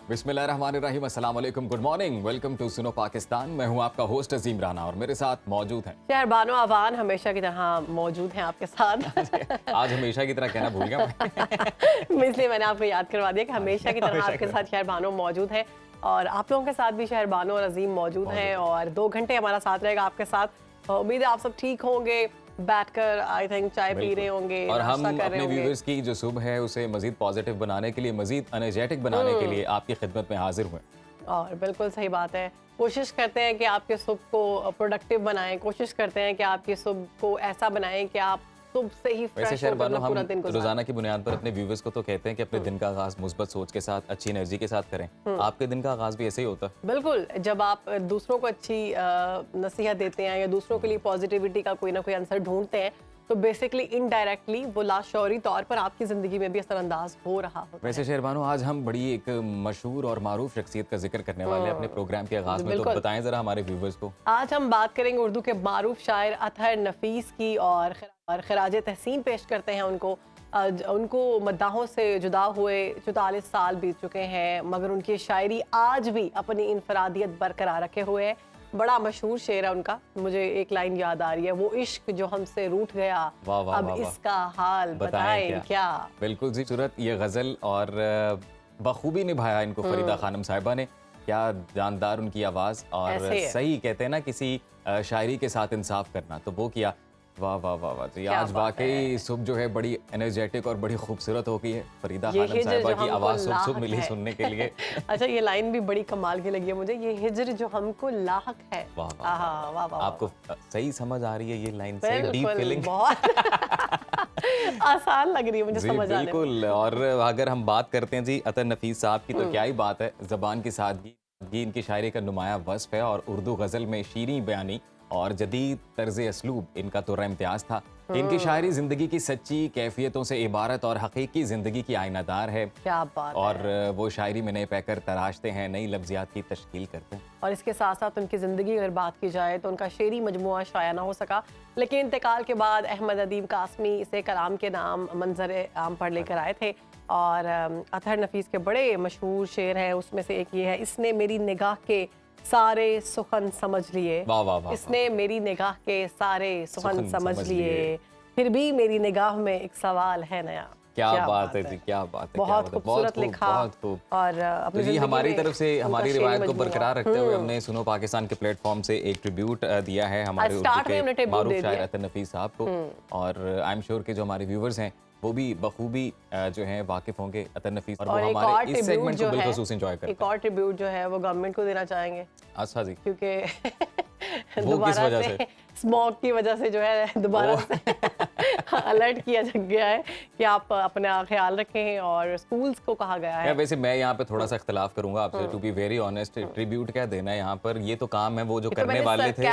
बिस्मिल्लाहिर्रहमानिर्रहीम, अस्सलाम वालेकुम, गुड मॉर्निंग, वेलकम टू सुनो पाकिस्तान। मैं हूं आपका होस्ट अजीम राना और मेरे साथ मौजूद हैं शहरबानो अवान हमेशा की तरह मौजूद हैं आपके साथ। आज हमेशा की तरह कहना भूल गया मैं। इसलिए मैंने आपको याद करवा दिया कि हमेशा की तरह आपके साथ शहरबानो मौजूद है और आप लोगों के साथ भी शहरबानो और अजीम मौजूद हैं और 2 घंटे हमारा साथ रहेगा आपके साथ। उम्मीद है आप सब ठीक होंगे, बैठकर आई थिंक चाय पी रहे होंगे और हम नाश्ता कर रहे अपने होंगे। व्यूअर्स की जो सुबह है उसे मजीद पॉजिटिव बनाने के लिए, मजीद एनर्जेटिक बनाने के लिए आपकी खिदमत में हाजिर हुए। और बिल्कुल सही बात है, कोशिश करते हैं कि आपके सुबह को प्रोडक्टिव बनाएं, कोशिश करते हैं कि आपकी सुबह को ऐसा बनाएं कि आप सुबह से ही वैसे फ्रेश शहरबानो, होकर पूरा हम दिन गुजारें। रोजाना की बुनियाद पर अपने व्यूवर्स को तो कहते हैं कि अपने दिन का आगाज मुस्बत सोच के साथ, अच्छी एनर्जी के साथ करें। आपके दिन का आगाज भी ऐसे ही होता है? बिल्कुल, जब आप दूसरों को अच्छी नसीहत देते हैं या दूसरों के लिए पॉजिटिविटी का कोई ना कोई आंसर ढूंढते हैं तो बेसिकली इनडायरेक्टली वो लाशौरी तौर पर आपकी ज़िंदगी में भी असरअंदाज हो रहा होता है। वैसे शहरबानो, आज हम बड़ी एक मशहूर और मारूफ शख्सियत का जिक्र करने वाले हैं अपने प्रोग्राम के आगाज में, तो बिल्कुल। बताएं जरा हमारे व्यूवर्स को। आज हम बात करेंगे उर्दू के मारूफ शायर अतहर नफीस की और खराज तहसीन पेश करते हैं उनको। उनको मद्दाहों से जुदा हुए 44 साल बीत चुके हैं, मगर उनकी शायरी आज भी अपनी इनफरादियत बरकरार रखे हुए है। बड़ा मशहूर शेर है उनका, मुझे एक लाइन याद आ रही है, वो इश्क जो हमसे रूठ गया, वाह वाह अब वाह वाह। इसका हाल बताएं क्या। बिल्कुल जी, सूरत ये गजल और बखूबी निभाया इनको फरीदा खानम साहिबा ने। क्या जानदार उनकी आवाज, और ऐसे है। सही कहते हैं ना किसी शायरी के साथ इंसाफ करना, तो वो किया। वाह वाह वाह वाह जी, क्या आज बात वाकई है। सुबह जो है बड़ी एनर्जेटिक और बड़ी खूबसूरत हो गई है। फरीदा ये खानम हिज्र साहिबा जो की हमको आवाज सुबह लाहक मिली है। सुनने के लिए। अच्छा, ये लाइन भी बड़ी कमाल की लगी है मुझे, ये हिज्र जो हमको लाहक है। वाह वाह आहा, वाह। वाह वाह। आपको सही समझ आ रही है ये लाइन से? डीप बिल्कुल, फीलिंग। बहुत आसान लग रही है मुझे जी समझ आने में। बिल्कुल। और अगर हम बात करते हैं जी अतर नफीस साहब की, तो क्या ही बात है। ज़बान की सादगी इनकी शायरी का नुमाया वस्फ है और उर्दू गज़ल में शीरीं बयानी और जदीद तर्ज असलूब इनका तो इम्तियाज था। इनकी शायरी ज़िंदगी की सच्ची कैफियतों से इबारत और हकीकी ज़िंदगी की आईनादार है। क्या बात और है। वो शायरी में नए पैकर तराशते हैं, नई लफ्जियात की तश्कील करते हैं। और इसके साथ साथ उनकी ज़िंदगी अगर बात की जाए तो उनका शेरी मजमुआ शाया ना हो सका, लेकिन इंतकाल के बाद अहमद अदीब कासमी इसे कलाम के नाम मंजर आम पर लेकर आए थे। और अतहर नफीस के बड़े मशहूर शेर हैं, उसमें से एक ये है, इसने मेरी निगाह के सारे सुखन समझ लिए। वाह वाह वाह। इसने मेरी निगाह के सारे सुखन सुखन समझ समझ लिए, लिए। फिर भी मेरी निगाह में एक सवाल है नया। क्या बात है जी, क्या बात है। बहुत क्या बात है। खूबसूरत खूब, लिखा। बहुत खूब। और तो अपनी जी ज़िंदगी हमारी में तरफ से उनका हमारी शेरी रिवायत को मजमुआ। बरकरार रखते हुए हमने सुनो पाकिस्तान के प्लेटफॉर्म से एक ट्रिब्यूट दिया है हमारे उर्दू स्टार्ट में हमने के ट्रिब्यूट मारूफ दे शायर दिया। अतर नफीस साहब को। और आई एम श्योर कि जो हमारे व्यूवर्स हैं वो भी बखूबी जो है वाकिफ होंगे अतर नफीस, और वो और एक और हमारे इस ट्रिब्यूट सेगमेंट को जो है, बिलखुसूस एंजॉय करते एक और ट्रिब्यूट जो है वो गवर्नमेंट को देना चाहेंगे, अच्छा जी, क्योंकि किस दोबारा वजह से से? स्मॉग की वजह से जो है दोबारा से अलर्ट किया गया है कि आप अपना ख्याल रखें, और स्कूल्स को कहा गया है। वैसे मैं यहाँ पे थोड़ा सा इख्तलाफ करूंगा आपसे, to be very honest. Tribute क्या देना है यहाँ पर, ये तो काम है वो जो ये तो करने मैंने वाले थे।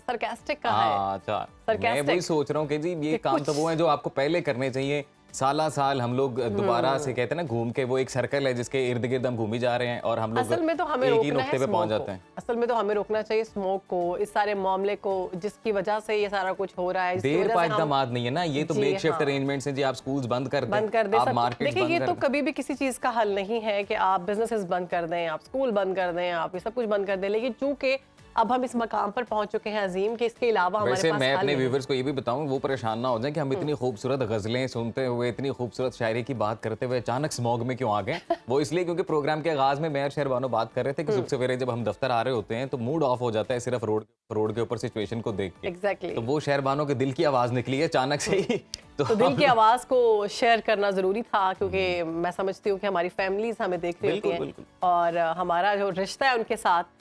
सरकास्टिक कहा है। हाँ अच्छा, मैं Sarcastic। वही सोच रहा हूँ कि जी ये काम तो वो है जो आपको पहले करने चाहिए। साला साल हम लोग दोबारा से कहते हैं ना घूम के, वो एक सर्कल है जिसके इर्द गिर्द हम घूम ही जा रहे हैं और हम लोग असल में तो हमें एक ही रोकना नुक्ते है पे पहुंच स्मोक जाते हैं। को, असल में तो हमें रोकना चाहिए स्मोक को, इस सारे मामले को जिसकी वजह से ये सारा कुछ हो रहा है। जिसकी देर वजह पा से हम इकदाम नहीं है ना, ये तो जी मेकशिफ्ट हाँ। अरेंजमेंट्स हैं जी। आप स्कूल्स बंद कर बंद कर दे आप सब। मार्केट्स देखिए, बंद ये कर तो दें। कभी भी किसी चीज का हल नहीं है कि आप बिजनेसेस बंद कर दें, आप स्कूल बंद कर दें, आप ये सब कुछ बंद कर दें, लेकिन चूंकि अब हम इस मकाम पर पहुंच चुके हैं अजीम, कि इसके अलावा हमारे वैसे पास मैं हल अपने नहीं है। व्यूवर्स को ये भी बताऊं, वो परेशान ना हो जाएं कि हम इतनी खूबसूरत गजलें सुनते हुए, इतनी खूबसूरत शायरी की बात करते हुए अचानक स्मॉग में क्यों आ गए। वो इसलिए क्योंकि प्रोग्राम के आगाज में मैं और शहरबानो बात कर रहे थे कि सुबह सवेरे जब हम दफ्तर आ रहे होते हैं तो मूड ऑफ हो जाता है सिर्फ रोड के ऊपर सिचुएशन को देख के। एग्जैक्टली। तो वो शहरबानो के दिल की आवाज निकली है अचानक से ही। तो दिल की आवाज को शेयर करना जरूरी था, क्योंकि मैं समझती हूँ कि हमारी फैमिलीज हमें देख रही होती बिल्कुल, हैं, बिल्कुल। और हमारा जो रिश्ता है उनके साथ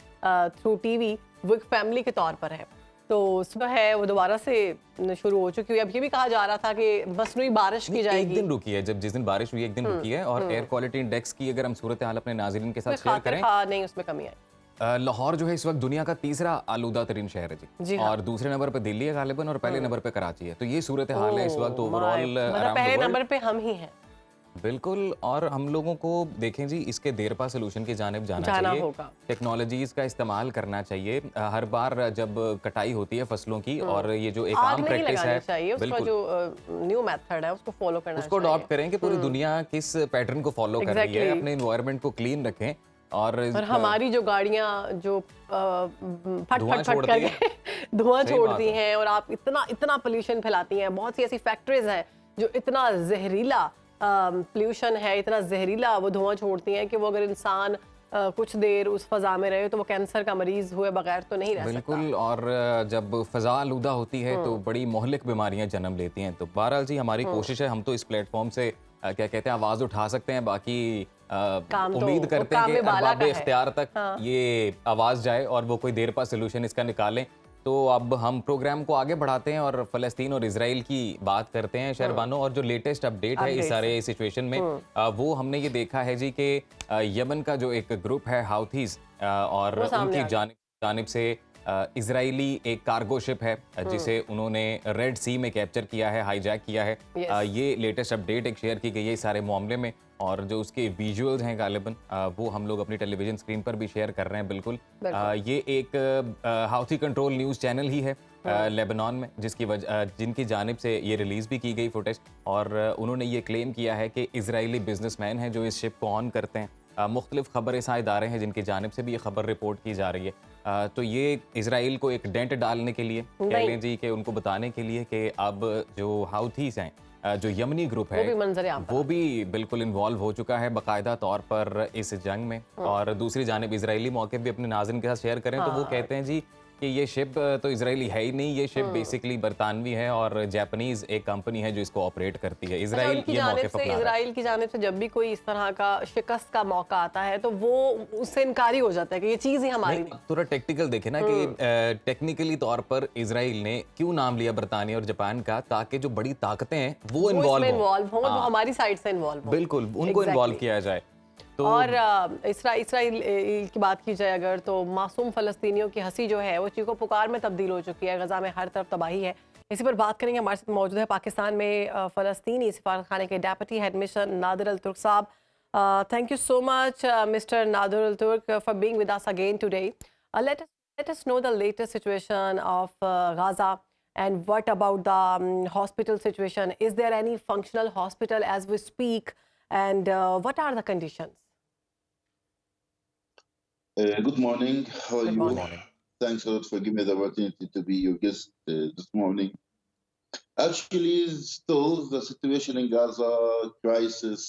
थ्रू टीवी, वो एक फैमिली के तौर पर है। तो सुबह है वो दोबारा से शुरू हो चुकी है। अब ये भी कहा जा रहा था कि मसनूई बारिश की एक जाएगी। दिन रुकी है, जब जिस दिन बारिश हुई एक दिन रुकी है। और एयर क्वालिटी इंडेक्स की अगर हम सूरत हाल अपने नाज़रीन के साथ शेयर करें, नहीं, उसमें कमी आई। लाहौर जो है इस वक्त दुनिया का तीसरा आलूदा तरीन शहर है जी जी। हाँ। और दूसरे नंबर पे दिल्ली है गालिबन, और पहले नंबर पे कराची है। तो ये सूरत हाल है इस वक्त ओवरऑल मतलब पहले नंबर पे हम ही हैं। बिल्कुल। और हम लोगों को देखें जी, इसके देरपा सोल्यूशन की जानिब जाना चाहिए होगा। टेक्नोलॉजीज का इस्तेमाल करना चाहिए। हर बार जब कटाई होती है फसलों की, और ये जो एक आग आम नहीं प्रैक्टिस लगानी है, चाहिए, उसका बिल्कुल जो न्यू मेथड है उसको फॉलो करना उसको चाहिए। अडॉप्ट करें कि पूरी दुनिया किस पैटर्न को फॉलो कर रही है। Exactly। अपने इन्वायरमेंट को क्लीन रखें और हमारी जो गाड़ियां जो फट धुआं फट फट छोड़ती हैं। करके धुआं सही बात छोड़ती है। हैं, और आप इतना इतना पोल्यूशन फैलाती हैं। बहुत सी ऐसी फैक्ट्रीज हैं जो इतना जहरीला पोल्यूशन है, इतना जहरीला वो धुआं छोड़ती हैं कि वो अगर इंसान कुछ देर उस फजा में रहे तो वो कैंसर का मरीज हुए बगैर तो नहीं रह सकता। बिल्कुल। और जब फ़ज़ा आलूदा होती है तो बड़ी मोहलिक बीमारियां जन्म लेती हैं। तो बहरहाल जी, हमारी कोशिश है, हम तो इस प्लेटफॉर्म से क्या कहते हैं, आवाज़ उठा सकते हैं। बाकी काम तो उम्मीद वो करते हैं काम कि में बाला अरबाब का है। इख्तियार तक हाँ। ये आवाज़ जाए और वो कोई देर पा सोल्यूशन इसका निकालें। तो अब हम प्रोग्राम को आगे बढ़ाते हैं और फ़लस्तीन और इजराइल की बात करते हैं शहरबानो। और जो लेटेस्ट अपडेट है इस अपडेट्स सारे हैं। सिचुएशन में, वो हमने ये देखा है जी कि यमन का जो एक ग्रुप है हाउथीज़, और वो सामने उनकी आ गया। जानिब से इजरायली एक कार्गो शिप है जिसे उन्होंने रेड सी में कैप्चर किया है, हाईजैक किया है। Yes. ये लेटेस्ट अपडेट एक शेयर की गई है इस सारे मामले में। और जो उसके विजुअल्स हैं गालिबन, वो हम लोग अपनी टेलीविजन स्क्रीन पर भी शेयर कर रहे हैं। बिल्कुल, ये एक हाउथी कंट्रोल न्यूज़ चैनल ही है लेबनान में, जिनकी जानिब से ये रिलीज़ भी की गई फुटेज। और उन्होंने ये क्लेम किया है कि इजरायली बिजनेसमैन हैं जो इस शिप को ऑन करते हैं। मुख्तलिफ खबर रसा इदारे हैं जिनकी जानिब से भी ये खबर रिपोर्ट की जा रही है। तो ये इजराइल को एक डेंट डालने के लिए कह नहीं। लें जी, कि उनको बताने के लिए कि अब जो हाउथीज हैं, जो यमनी ग्रुप वो है, भी मंजर आम पर वो भी बिल्कुल इन्वॉल्व हो चुका है बाकायदा तौर पर इस जंग में। और दूसरी जानिब इजरायली मौके भी अपने नाज़रीन के साथ शेयर करें तो वो हाँ। कहते हैं जी कि ये शिप तो इजरायली है ही नहीं, ये शिप बेसिकली बरतानवी है और जापानीज एक कंपनी है जो इसको ऑपरेट करती है। अच्छा, इजराइल उनकी ये मौके जानिब से, अपना रहा है। इजराइल की जानिब से जब भी कोई इस तरह का शिकस्त का मौका आता है तो वो उससे इनकारी हो जाता है कि ये चीज़ ही हमारी नहीं, नहीं। अब थोड़ा टेक्निकल देखें ना कि टेक्निकली तौर पर इजराइल ने क्यों नाम लिया बरतानिया और जापान का, ताकि जो बड़ी ताकतें हैं वो वो इन्वॉल्व इसमें इन्वॉल्व हों। हो, वो हाँ, हमारी साइड से इन्वॉल्व हो। बिल्कुल उनको इन्वॉल्व Exactly. किया जाए। तो और इसराइल की बात की जाए अगर, तो मासूम फ़लस्तीनियों की हंसी जो है वो चीखो पुकार में तब्दील हो चुकी है। गज़ा में हर तरफ तबाही है। इसी पर बात करेंगे। हमारे साथ मौजूद है पाकिस्तान में फ़लस्तीनी सिफारत खाने के deputy head mission Nadir al Turk साहब। Thank you so much mister Nadir al Turk for being with us again today. Let us know the latest situation of Gaza, and what about the hospital situation? Is there any functional hospital as we speak? And what are the conditions? Good morning. How are Good you? Good morning. Morning. Thanks a lot for giving me the opportunity to be your guest this morning. Actually, still the situation in Gaza crisis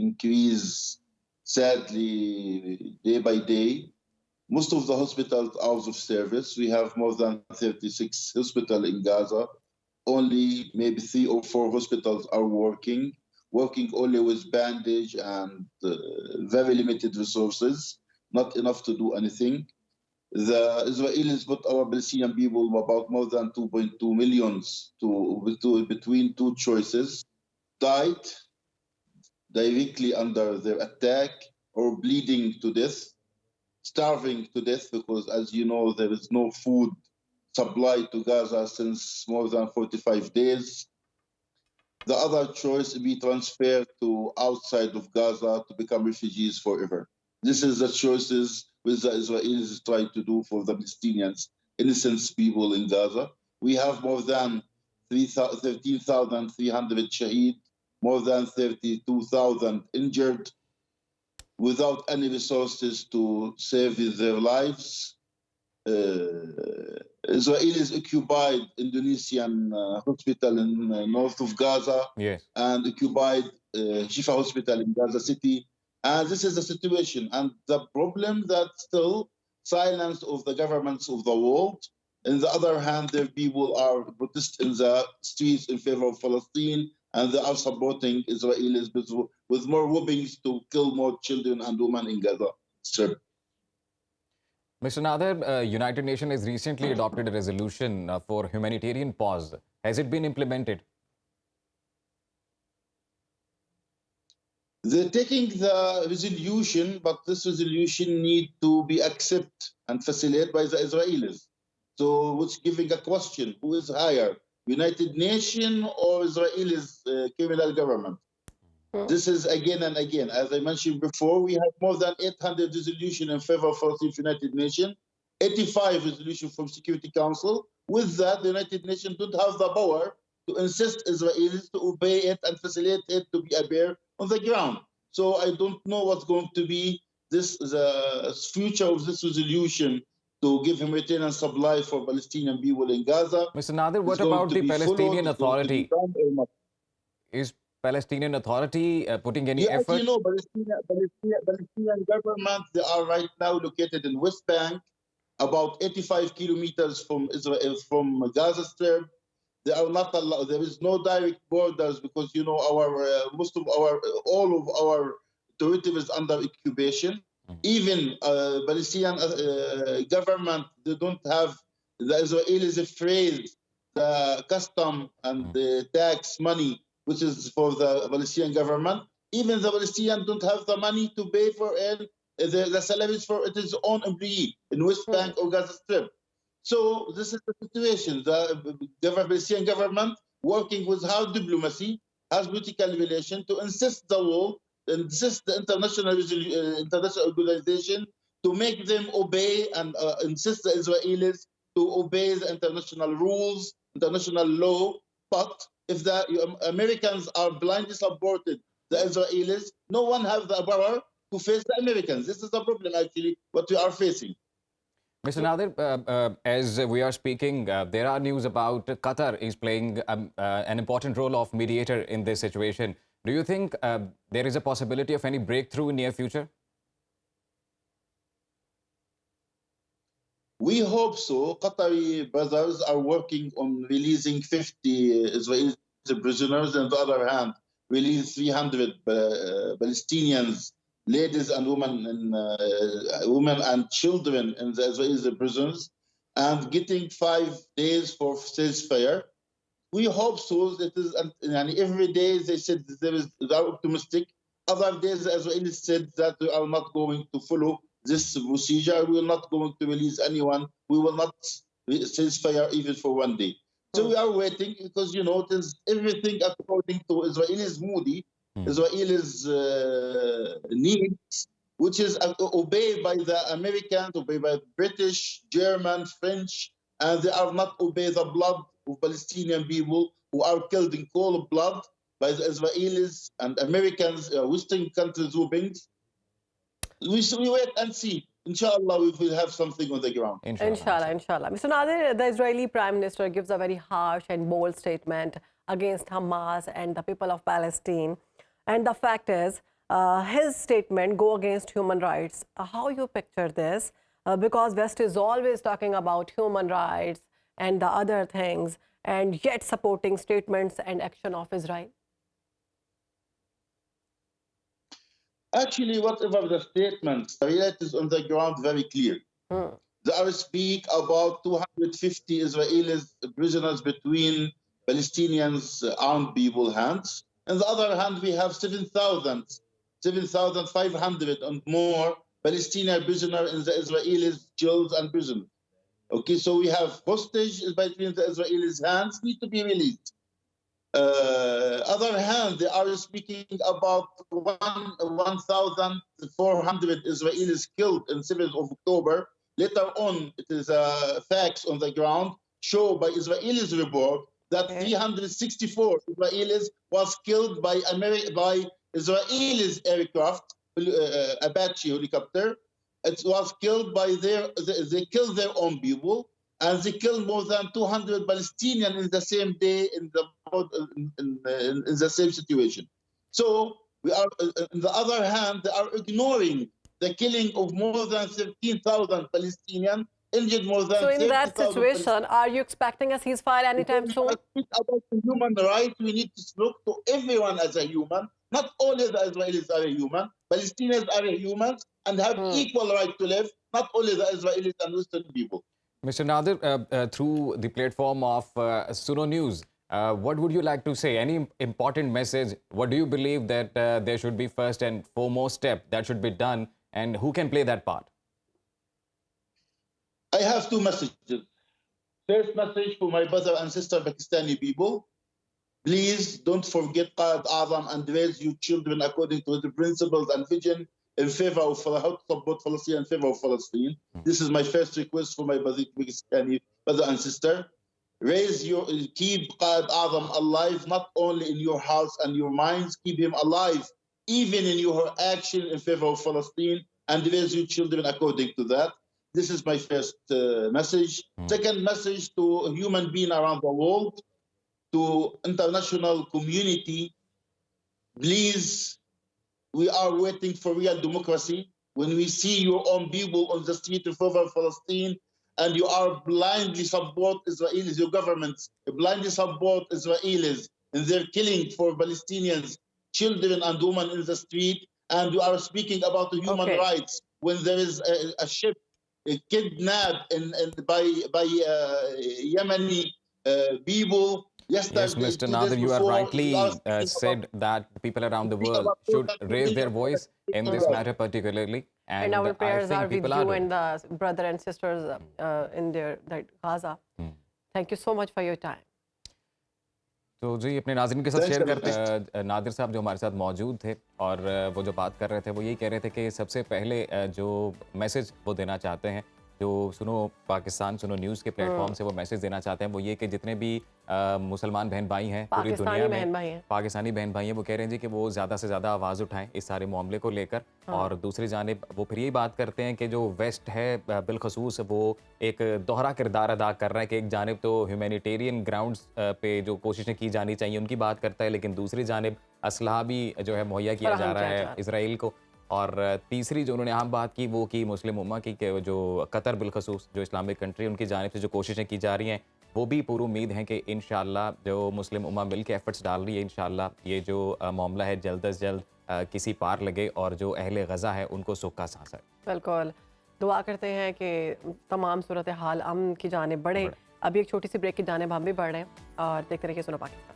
increase sadly day by day. Most of the hospitals are out of service. We have more than 36 hospitals in Gaza. Only maybe 3 or 4 hospitals are working only with bandage and very limited resources, not enough to do anything. The Israelis put our Palestinian people about more than 2.2 millions between two choices: died directly under their attack, or bleeding to death, starving to death, because as you know, there is no food supply to Gaza since more than 45 days. The other choice, be transferred to outside of Gaza to become refugees forever. This is the choices which the Israelis try to do for the Palestinians, innocent people in Gaza. We have more than 13,300 shaheed, more than 32,000 injured, without any resources to save their lives. Israelis occupied Indonesian hospital in north of Gaza Yes. and occupied Shifa Hospital in Gaza City. And this is the situation. And the problem that still silence of the governments of the world. On the other hand, their people are protesting in the streets in favor of Palestine, and they are supporting Israelis with more weapons to kill more children and women in Gaza Strip. Mr. Nader, United Nations has recently adopted a resolution for humanitarian pause. Has it been implemented? They're taking the resolution, but this resolution need to be accepted and facilitated by the Israelis. So, which giving a question: who is higher, United Nations or Israelis criminal government? This is again and again, as I mentioned before, we have more than 800 resolutions in favor of the United Nations, 85 resolutions from Security Council. With that, the United Nations don't have the power to insist Israelis to obey it and facilitate it to be appear on the ground. So I don't know what's going to be the future of this resolution to give humanitarian supply for Palestinian people in Gaza Mr. Nadir, is what going about to the be followed, Palestinian is going to be Authority? done or not. Is Palestinian Authority putting any Yeah, as effort? you know, Palestinian government, they are right now located in West Bank, about 85 kilometers from Israel, from Gaza Strip. They are not allowed. There is no direct borders because our most of our all of our territory is under occupation. Even Palestinian government, they don't have. The Israelis afraid the custom and the tax money, which is for the Palestinian government. Even the Palestinians don't have the money to pay for the salaries for its own employee in West Bank or Gaza Strip. So this is the situation. The Palestinian government working with hard diplomacy, has political relation to insist the world, insist the international organization to make them obey and insist the Israelis to obey the international rules, international law. But if the Americans are blindly supported the Israelis, no one has the power to face the Americans. This is the problem, actually, what we are facing. Mr. Nadir, as we are speaking, there are news about Qatar is playing an important role of mediator in this situation. Do you think there is a possibility of any breakthrough in near future? We hope so. Qatari brothers are working on releasing 50 Israeli prisoners, and on the other hand, release 300 Palestinians, ladies and women and children in the Israeli prisons, and getting 5 days for ceasefire. We hope so. That is, and every day they said they are optimistic. Other days the Israelis said that we are not going to follow this procedure. We are not going to release anyone. We will not ceasefire even for 1 day. So we are waiting because it is everything according to Israelis' moody, Israelis' needs, which is obeyed by the Americans, obeyed by British, German, French, and they are not obey the blood of Palestinian people who are killed in cold blood by the Israelis and Americans, Western countries who brings. We wait and see. Inshallah, we will have something on the ground. Inshallah, inshallah. Mr. Nadir, the Israeli Prime Minister gives a very harsh and bold statement against Hamas and the people of Palestine. And the fact is, his statement go against human rights. How you picture this? Because West is always talking about human rights and the other things, and yet supporting statements and action of Israel. Actually, whatever the statements, the reality is on the ground very clear. They speak about 250 Israeli prisoners between Palestinians' armed people hands. On the other hand, we have 7,500 and more Palestinian prisoners in the Israelis' jails and prisons. Okay, so we have hostage between the Israelis' hands need to be released. Other hand, they are speaking about 1,400 Israelis killed on 7th of October. Later on, it is facts on the ground show by Israelis report that 364 Israelis was killed by Israelis aircraft, Apache helicopter. It was killed by they killed their own people. And they killed more than 200 Palestinians in the same day in the same situation. So we are, on the other hand, they are ignoring the killing of more than 13,000 Palestinians, injured more than 30,000. So in that situation, are you expecting a ceasefire anytime soon? About human rights, we need to look to everyone as a human. Not only the Israelis are a human, Palestinians are a humans and have equal right to live. Not only the Israelis and Western people. Mr. Nadir, through the platform of Suno News, what would you like to say? Any important message? What do you believe that there should be first and foremost step that should be done, and who can play that part? I have two messages. First message for my brother and sister Pakistani people. Please don't forget Qa'id A'zam and raise your children according to the principles and vision in favor of how to support Palestine, in favor of Palestine. This is my first request for my Pakistani brother and sister. Keep Qa'id A'zam alive, not only in your house and your minds, keep him alive, even in your action in favor of Palestine. and raise your children according to that. This is my first message. Second message to human being around the world, to international community, please, we are waiting for real democracy. When we see your own people on the street of over Palestine, and you are blindly support Israelis, your governments blindly support Israelis in their killing for Palestinians, children and women in the street, and you are speaking about the human rights when there is a ship kidnapped by Yemeni people. Yes, Mr. Nadir, you are rightly said that people around the world should raise their voice in this matter particularly. And our prayers are with you and the brother and sisters in Gaza. Thank you so much for your time. तो जी अपने नाज़रीन के साथ share करते हैं नादिर साहब जो हमारे साथ मौजूद थे और वो जो बात कर रहे थे वो यही कह रहे थे कि सबसे पहले जो मैसेज वो देना चाहते हैं जो सुनो पाकिस्तान सुनो न्यूज़ के प्लेटफॉर्म से वो मैसेज देना चाहते हैं वो ये कि जितने भी मुसलमान बहन भाई हैं पूरी दुनिया में पाकिस्तानी बहन भाई हैं वो कह रहे हैं जी कि वो ज़्यादा से ज़्यादा आवाज़ उठाएं इस सारे मामले को लेकर और दूसरी जानिब वो फिर यही बात करते हैं कि जो वेस्ट है बिलखसूस वो एक दोहरा किरदार अदा कर रहा है कि एक जानिब तो ह्यूमैनिटेरियन ग्राउंड्स पे जो कोशिशें की जानी चाहिए उनकी बात करता है लेकिन दूसरी जानिब असलहा भी जो है मुहैया किया जा रहा है इसराइल को। और तीसरी जो उन्होंने अहम बात की वो की मुस्लिम उम्मा की कि जो कतर बिलखसूस जो इस्लामिक कंट्री उनकी जानिब से जो कोशिशें की जा रही हैं वो भी पूरी उम्मीद है कि इंशाल्लाह जो मुस्लिम उम्मा मिल के एफर्ट्स डाल रही है इंशाल्लाह ये जो मामला है जल्द अज जल्द किसी पार लगे और जो अहले गज़ा है उनको सुख का सांस है। बिल्कुल दुआ करते हैं कि तमाम सूरत हाल अमन की जानिब बढ़े। अभी एक छोटी सी ब्रेक की जानिब हम भी बढ़ रहे हैं और देखते रहिए सुनो पाकिस्तान।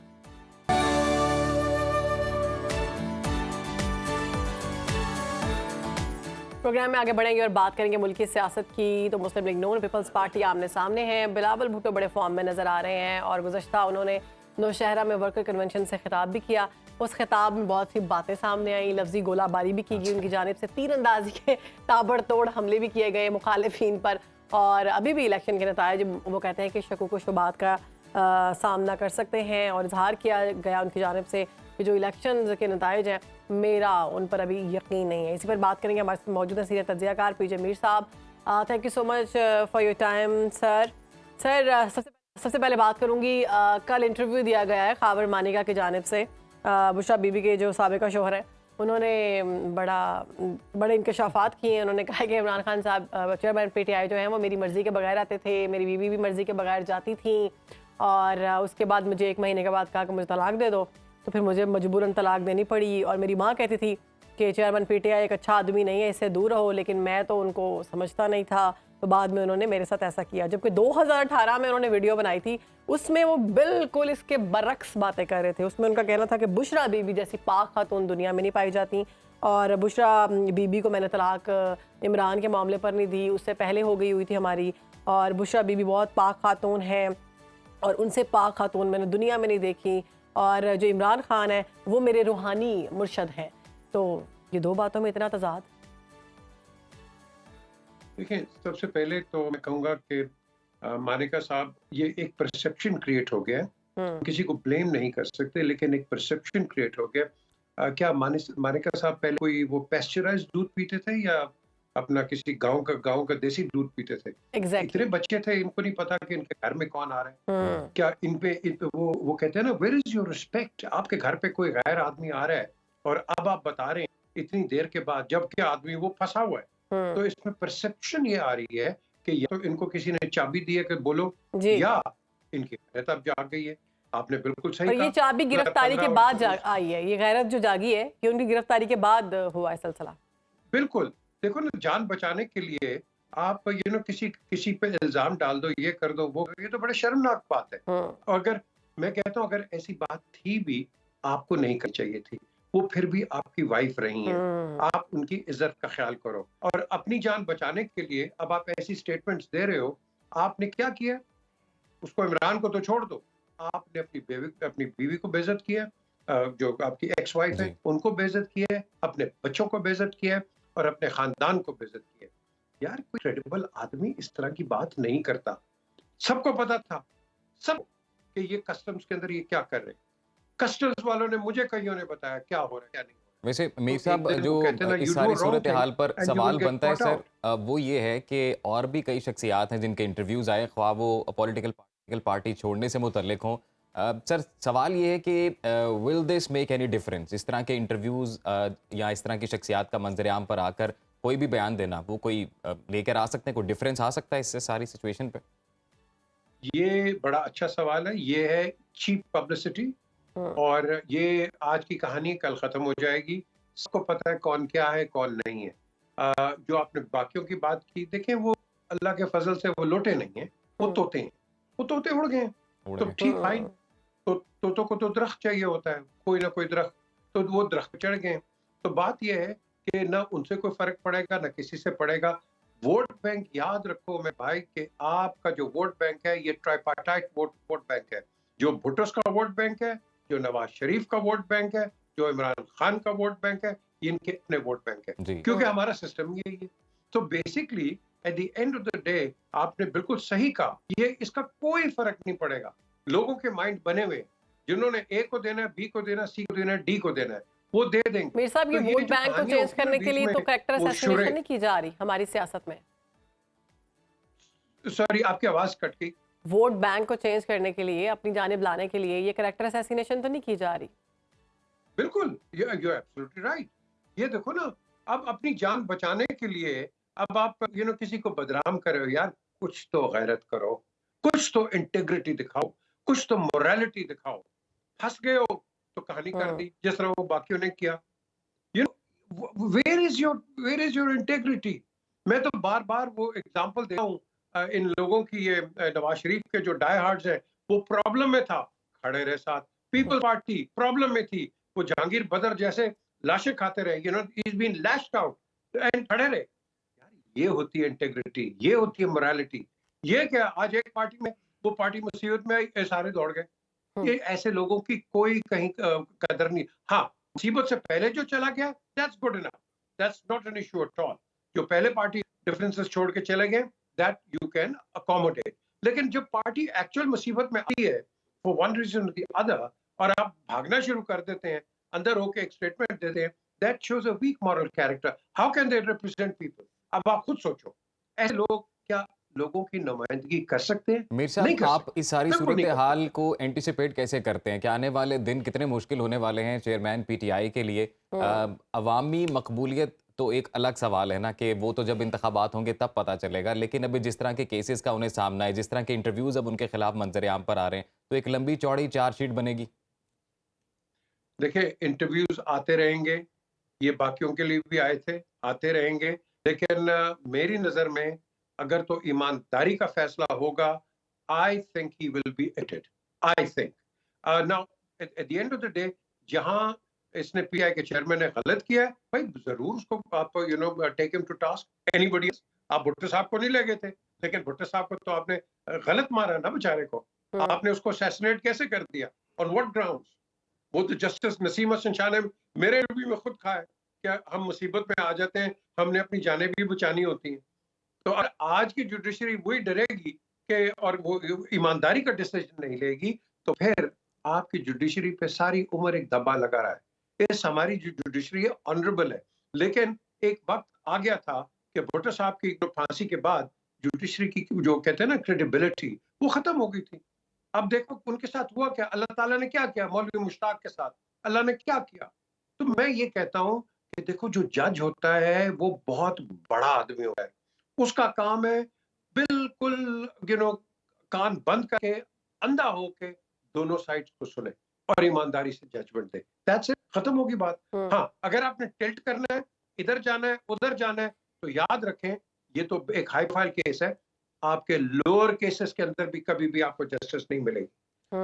प्रोग्राम में आगे बढ़ेंगे और बात करेंगे मुल्क की सियासत की। तो मुस्लिम लीग नून पीपल्स पार्टी आमने सामने है। बिलावल भुट्टो बड़े फॉर्म में नजर आ रहे हैं और गुज़श्ता उन्होंने नौशहरा में वर्कर कन्वेंशन से खिताब भी किया। उस खिताब में बहुत सी बातें सामने आई, लफ्जी गोलाबारी भी की गई उनकी जानिब से, तीरंदाजी के ताबड़तोड़ हमले भी किए गए मुखालिफिन पर। और अभी भी इलेक्शन के नताइज वो कहते हैं कि शकूक व शुबात का सामना कर सकते हैं और इजहार किया गया उनकी जानिब से कि जो इलेक्शन के नताइज हैं मेरा उन पर अभी यकीन नहीं है। इसी पर बात करेंगे हमारे साथ मौजूद है सीनियर तज्ज़ियाकार पीजे मीर साहब। Thank you so much for your time sir. सबसे पहले बात करूंगी कल इंटरव्यू दिया गया है खावर मानिका की जानिब से बुशरा बीबी के जो साबिका शोहर हैं उन्होंने बड़े इंकशाफात किए हैं। उन्होंने कहा कि इमरान खान साहब चेयरमैन पीटीआई जो हैं वो मेरी मर्ज़ी के बगैर आते थे, मेरी बीवी भी मर्ज़ी के बगैर जाती थी और उसके बाद मुझे 1 महीने के बाद कहा कि मुझे तलाक दे दो तो फिर मुझे मजबूरन तलाक देनी पड़ी। और मेरी माँ कहती थी कि चेयरमैन पीटीआई एक अच्छा आदमी नहीं है, इससे दूर रहो, लेकिन मैं तो उनको समझता नहीं था तो बाद में उन्होंने मेरे साथ ऐसा किया। जबकि 2018 में उन्होंने वीडियो बनाई थी उसमें वो बिल्कुल इसके बरक्स बातें कर रहे थे। उसमें उनका कहना था कि बुशरा बीबी जैसी पाक खातून दुनिया में नहीं पाई जाती और बुशरा बीबी को मैंने तलाक इमरान के मामले पर नहीं दी, उससे पहले हो गई हुई थी हमारी और बुशरा बीबी बहुत पाक खातून है और उनसे पाक खातून मैंने दुनिया में नहीं देखी और जो इमरान खान है वो मेरे रूहानी मुर्शद हैं। तो ये दो बातों में इतना तजाद। देखिए सबसे पहले तो मैं कहूँगा कि मानिका साहब ये एक परसेप्शन क्रिएट हो गया, किसी को ब्लेम नहीं कर सकते लेकिन एक परसेप्शन क्रिएट हो गया। क्या मानिका साहब पहले कोई वो पेस्चराइज्ड दूध पीते थे या अपना किसी गांव का देसी दूध पीते थे? इतने बच्चे थे इनको नहीं पता कि इनके घर में कौन आ रहा है। क्या इन पे वो कहते हैं ना वेयर इज योर रिस्पेक्ट, आपके घर पे कोई गैर आदमी आ रहा है और अब आप बता रहे हैं इतनी देर के बाद जबकि आदमी वो फंसा हुआ है। तो इसमें परसेप्शन ये आ रही है कि या तो इनको किसी ने चाबी दी है कि बोलो या इनकी गैरत अब जाग गई है। आपने बिल्कुल सही कहा। ये चाबी गिरफ्तारी के बाद आई है, ये गैरत जो जागी है ये उनकी गिरफ्तारी के बाद हुआ है सिलसिला। बिल्कुल देखो ना, जान बचाने के लिए आप किसी पे इल्जाम डाल दो, ये कर दो वो, ये तो बड़े शर्मनाक बात है। अगर मैं कहता हूँ अगर ऐसी बात थी भी आपको नहीं करनी चाहिए थी, वो फिर भी आपकी वाइफ रही हैं, आप उनकी इज्जत का ख्याल करो। और अपनी जान बचाने के लिए अब आप ऐसी स्टेटमेंट्स दे रहे हो, आपने क्या किया? उसको इमरान को तो छोड़ दो, आपने अपनी बीवी को बेइज्जत किया, जो आपकी एक्स वाइफ है उनको बेइज्जत किया है, अपने बच्चों को बेइज्जत किया है और अपने खानदान को बेइज्जत किया। यार कोई क्रेडिबल आदमी इस तरह की बात नहीं करता। सबको पता था सब कि ये कस्टम्स के अंदर ये क्या कर रहे हैं। कस्टम्स वालों ने मुझे कईयों ने बताया क्या हो रहा है क्या नहीं हो वैसे मीर तो एक साहब दिन जो वो कहते हैं ना, इस you do सारी a wrong सूरत thing हाल पर and you will सवाल get बनता है caught सर, out. वो ये है कि और भी कई शख्सियात हैं जिनके इंटरव्यूज़ आए, ख्वाह वो पॉलिटिकल पार्टी छोड़ने से मुतल्लिक हों। सर सवाल ये है कि will this make any difference, इस तरह के इंटरव्यूज़ या इस तरह की शख्सियात का मंजर-ए-आम पर आकर कोई भी बयान देना, वो कोई लेकर आ सकते हैं, कोई डिफरेंस आ सकता है इससे सारी सिचुएशन पे? ये बड़ा अच्छा सवाल है। ये है चीप पब्लिसिटी, और ये आज की कहानी कल खत्म हो जाएगी। सबको पता है कौन क्या है, कौन नहीं है। जो आपने बाकियों की बात की, देखें वो अल्लाह के फजल से वो लोटे नहीं हैं, वो तोते हैं। वो तोते उड़ गए हैं, उड़ तो गए। ठीक फाइन। तो तोतों को तो दरख्त चाहिए होता है, कोई ना कोई दरख्त, तो वो दरख्त पे चढ़ गए। तो बात ये है कि ना उनसे कोई फर्क पड़ेगा, ना किसी से पड़ेगा। वोट बैंक याद रखो मैं भाई, कि आपका जो वोट बैंक है ये ट्राइपार्टाइट वोट बैंक है। जो भुट्टो का वोट बैंक है, जो नवाज शरीफ का वोट बैंक है, जो इमरान खान का वोट बैंक है, ये इनके अपने वोट बैंक है, जी। क्योंकि हमारा सिस्टम यही है। तो basically at the end of the day आपने बिल्कुल सही कहा, ये इसका कोई फर्क नहीं पड़ेगा। लोगों के माइंड बने हुए हैं, जिन्होंने ए को देना है, बी को देना है, सी को देना है, डी को देना है, वो दे देंगे। मीर साहब, ये तो वोट जो बैंक को कहानियां चेंज होती है ना करने के बीच लिए में, तो कैरेक्टर वो असैसिनेशन शुरे, नहीं की जा रही हमारी सियासत में। सॉरी आपकी आवाज कट गई। वोट बैंक को चेंज करने के लिए, अपनी जानिब लाने के लिए ये कैरेक्टर असैसिनेशन तो नहीं की जा रही। बिल्कुल, यू एब्सोल्युटली राइट। ये देखो ना, अब अपनी जान बचाने के लिए अब आप किसी को बदनाम कर रहे हो यार, कुछ तो गैरत करो, कुछ तो इंटेग्रिटी दिखाओ, कुछ तो मोरालिटी दिखाओ। फंस गए हो तो कहानी कर दी, जिस तरह वो बाकियों ने किया। You know where is your integrity? मैं तो बार बार वो एग्जांपल दे रहा हूँ, इन लोगों की, ये नवाज शरीफ के जो डाई हार्ड्स है, वो प्रॉब्लम में था, खड़े रहे साथ। पीपल पार्टी प्रॉब्लम में थी, वो जहांगीर बदर जैसे लाशें खाते रहे, is been lashed out and खड़े रहे। यार ये होती है इंटेग्रिटी, ये होती है मोरालिटी। ये क्या आज एक पार्टी में, वो पार्टी मुसीबत में आई, ये सारे दौड़ गए। ये ऐसे लोगों की कोई कहीं कदर नहीं। हाँ, मुसीबत से पहले जो चला गया, that's good enough, that's not an issue at all. जो पहले पार्टी डिफरेंसेस छोड़ के चले गए, दैट यू कैन अकोमोडेट। लेकिन जब पार्टी एक्चुअल मुसीबत में आई है, फॉर वन रीजन और द अदर, और आप भागना शुरू कर देते हैं, अंदर होके एक स्टेटमेंट देते हैं, that shows a weak moral character. How can they represent people? अब आप खुद सोचो, ऐसे लोग क्या लोगों की नुमाइंदगी कर सकते हैं? मीर नहीं साहब, कर आप सकते, इस सारी बिल्कुल सूरत नहीं कर हाल सकते। को एंटिसिपेट कैसे करते हैं कि आने वाले दिन कितने मुश्किल होने वाले हैं चेयरमैन पीटीआई के लिए? अवामी मकबूलियत तो एक अलग सवाल है ना, कि वो तो जब इंतखाबात होंगे तब पता चलेगा, लेकिन अभी जिस तरह के केसेस का उन्हें सामना है, जिस तरह के इंटरव्यूज अब उनके खिलाफ मंजर-ए-आम पर आ रहे हैं, तो एक लंबी चौड़ी चार्जशीट बनेगी। देखिए, इंटरव्यूज आते रहेंगे, ये बाकियों के लिए भी आए थे, आते रहेंगे, लेकिन मेरी नजर में अगर तो ईमानदारी का फैसला होगा, I think he will be acted. I think now at the end of the day, जहां इसने पीआई के चेयरमैन ने गलत किया है, भाई जरूर उसको आप take him to task. Anybody, आप भुट्टो साहब को नहीं ले गए थे, लेकिन भुट्टो साहब को तो आपने गलत मारा ना बेचारे को। आपने उसको असैसिनेट कैसे कर दिया? On what grounds? वो तो जस्टिस नसीम हसन शाह ने मेरे इंटरव्यू में खुद कहा है कि हम मुसीबत में आ जाते हैं, हमने अपनी जानें भी बचानी होती हैं। तो अगर आज की जुडिशरी वही डरेगी कि, और वो ईमानदारी का डिसीजन नहीं लेगी, तो फिर आपकी जुडिशरी पे सारी उम्र एक दबा लगा रहा है। इस हमारी जो जुडिशरी है ऑनरेबल है, लेकिन एक वक्त आ गया था कि भुट्टो साहब की फांसी के बाद जुडिशरी की जो कहते हैं ना क्रेडिबिलिटी, वो खत्म हो गई थी। अब देखो उनके साथ हुआ क्या, अल्लाह ताला ने क्या किया मौलवी मुश्ताक के साथ, अल्लाह ने क्या किया। तो मैं ये कहता हूं कि देखो, जो जज होता है वो बहुत बड़ा आदमी होता है, उसका काम है बिल्कुल कान बंद करके, अंधा होके दोनों साइड्स को सुने और ईमानदारी से जजमेंट दे। दैट्स इट, खत्म होगी बात। हाँ, अगर आपने टिल्ट करना है, इधर जाना है, उधर जाना है, तो याद रखें ये तो एक हाई फाइल केस है। आपके लोअर केसेस के अंदर भी कभी भी आपको जस्टिस नहीं मिलेगी।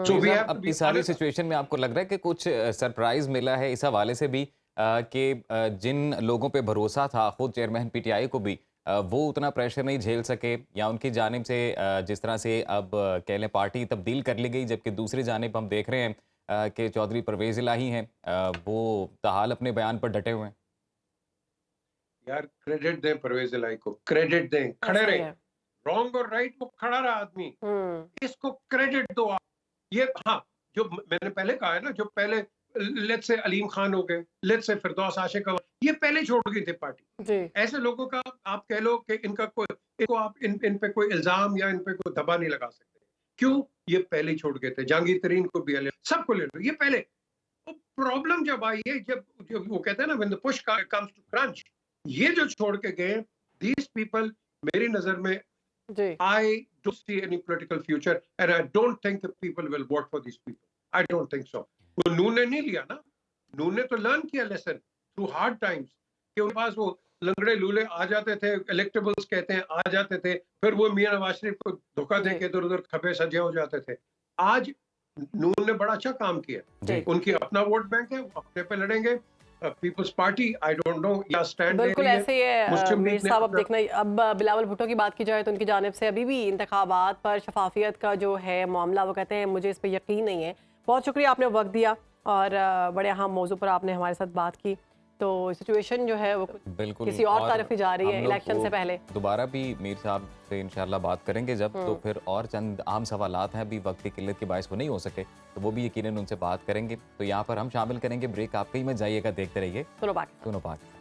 सो मीर वी साहब, हैव टू अब बी इस सारी ऑनेस्ट। सिचुएशन में आपको लग रहा है कि कुछ सरप्राइज मिला है इस हवाले से भी, कि जिन लोगों पे भरोसा था खुद चेयरमैन पीटीआई को भी, वो उतना प्रेशर नहीं झेल सके, या उनकी जानिब से जिस तरह से अब कह लें पार्टी तब्दील कर ली गई, जबकि दूसरी जानिब हम देख रहे हैं कि चौधरी परवेज इलाही हैं, वो ताहाल अपने बयान पर डटे हुए हैं। यार क्रेडिट दें परवेज इलाही को, क्रेडिट दें, खड़े ऐसा ही रहे। है। रॉन्ग और राइट वो खड़ा रहा आदमी, इसको क्रेडिट दो आप। ये हाँ, जो मैंने पहले कहा है ना, जो पहले लेट्स से अलीम खान हो गए, लेट्स से फिरदौस आशिक, ये पहले छोड़ गई थी पार्टी। जी ऐसे लोगों का आप कह लो कि इनको आप इन पे कोई इल्जाम या इन पे कोई दबा नहीं लगा सकते। क्यों? ये पहले ही छोड़ गए थे। जहांगीर तरीन को भी सबको ले लो, ये पहले। तो प्रॉब्लम जब आई है, जब वो कहते हैं ना when the push comes to crunch, ये जो छोड़ के गए दीज पीपल, मेरी नजर में जी I don't see any political future and I don't think that people will vote for these people. I don't think so. वो नून ने नहीं लिया ना, नून ने तो लर्न किया लेसन थ्रू हार्ड टाइम्स कि उनके पास वो लंगड़े लूले आ जाते थे, इलेक्टेबल्स कहते हैं, आ जाते थे, फिर वो मियां नवाज शरीफ को धोखा दे के इधर उधर खपे सजे हो जाते थे। आज नून ने बड़ा अच्छा काम किया, उनकी अपना वोट बैंक है, वो अपने पे लड़ेंगे। People's Party I don't know या स्टैंड बिल्कुल ऐसे ही है मुस्लिम मीर लीग ने साहब। अब अपना- देखना, अब बिलावल भुट्टो की बात की जाए तो उनकी जानिब से अभी भी इंतखाबात पर शफाफियत का जो है मामला, वो कहते हैं मुझे इस पर यकीन नहीं है। बहुत शुक्रिया, आपने वक्त दिया और बड़े अहम मौजू पर आपने हमारे साथ बात की। तो सिचुएशन जो है वो बिल्कुल किसी और तरफ ही जा रही है हम लोग इलेक्शन को से पहले। दोबारा भी मीर साहब से इंशाल्लाह बात करेंगे जब, तो फिर और चंद आम सवालात हैं, अभी वक्त की किल्लत की बायस वो नहीं हो सके, तो वो भी यकीनन उनसे बात करेंगे। तो यहाँ पर हम शामिल करेंगे ब्रेक, आप कहीं मत जाइएगा, देखते रहिए सुनो बाकी सुनो Pakistan.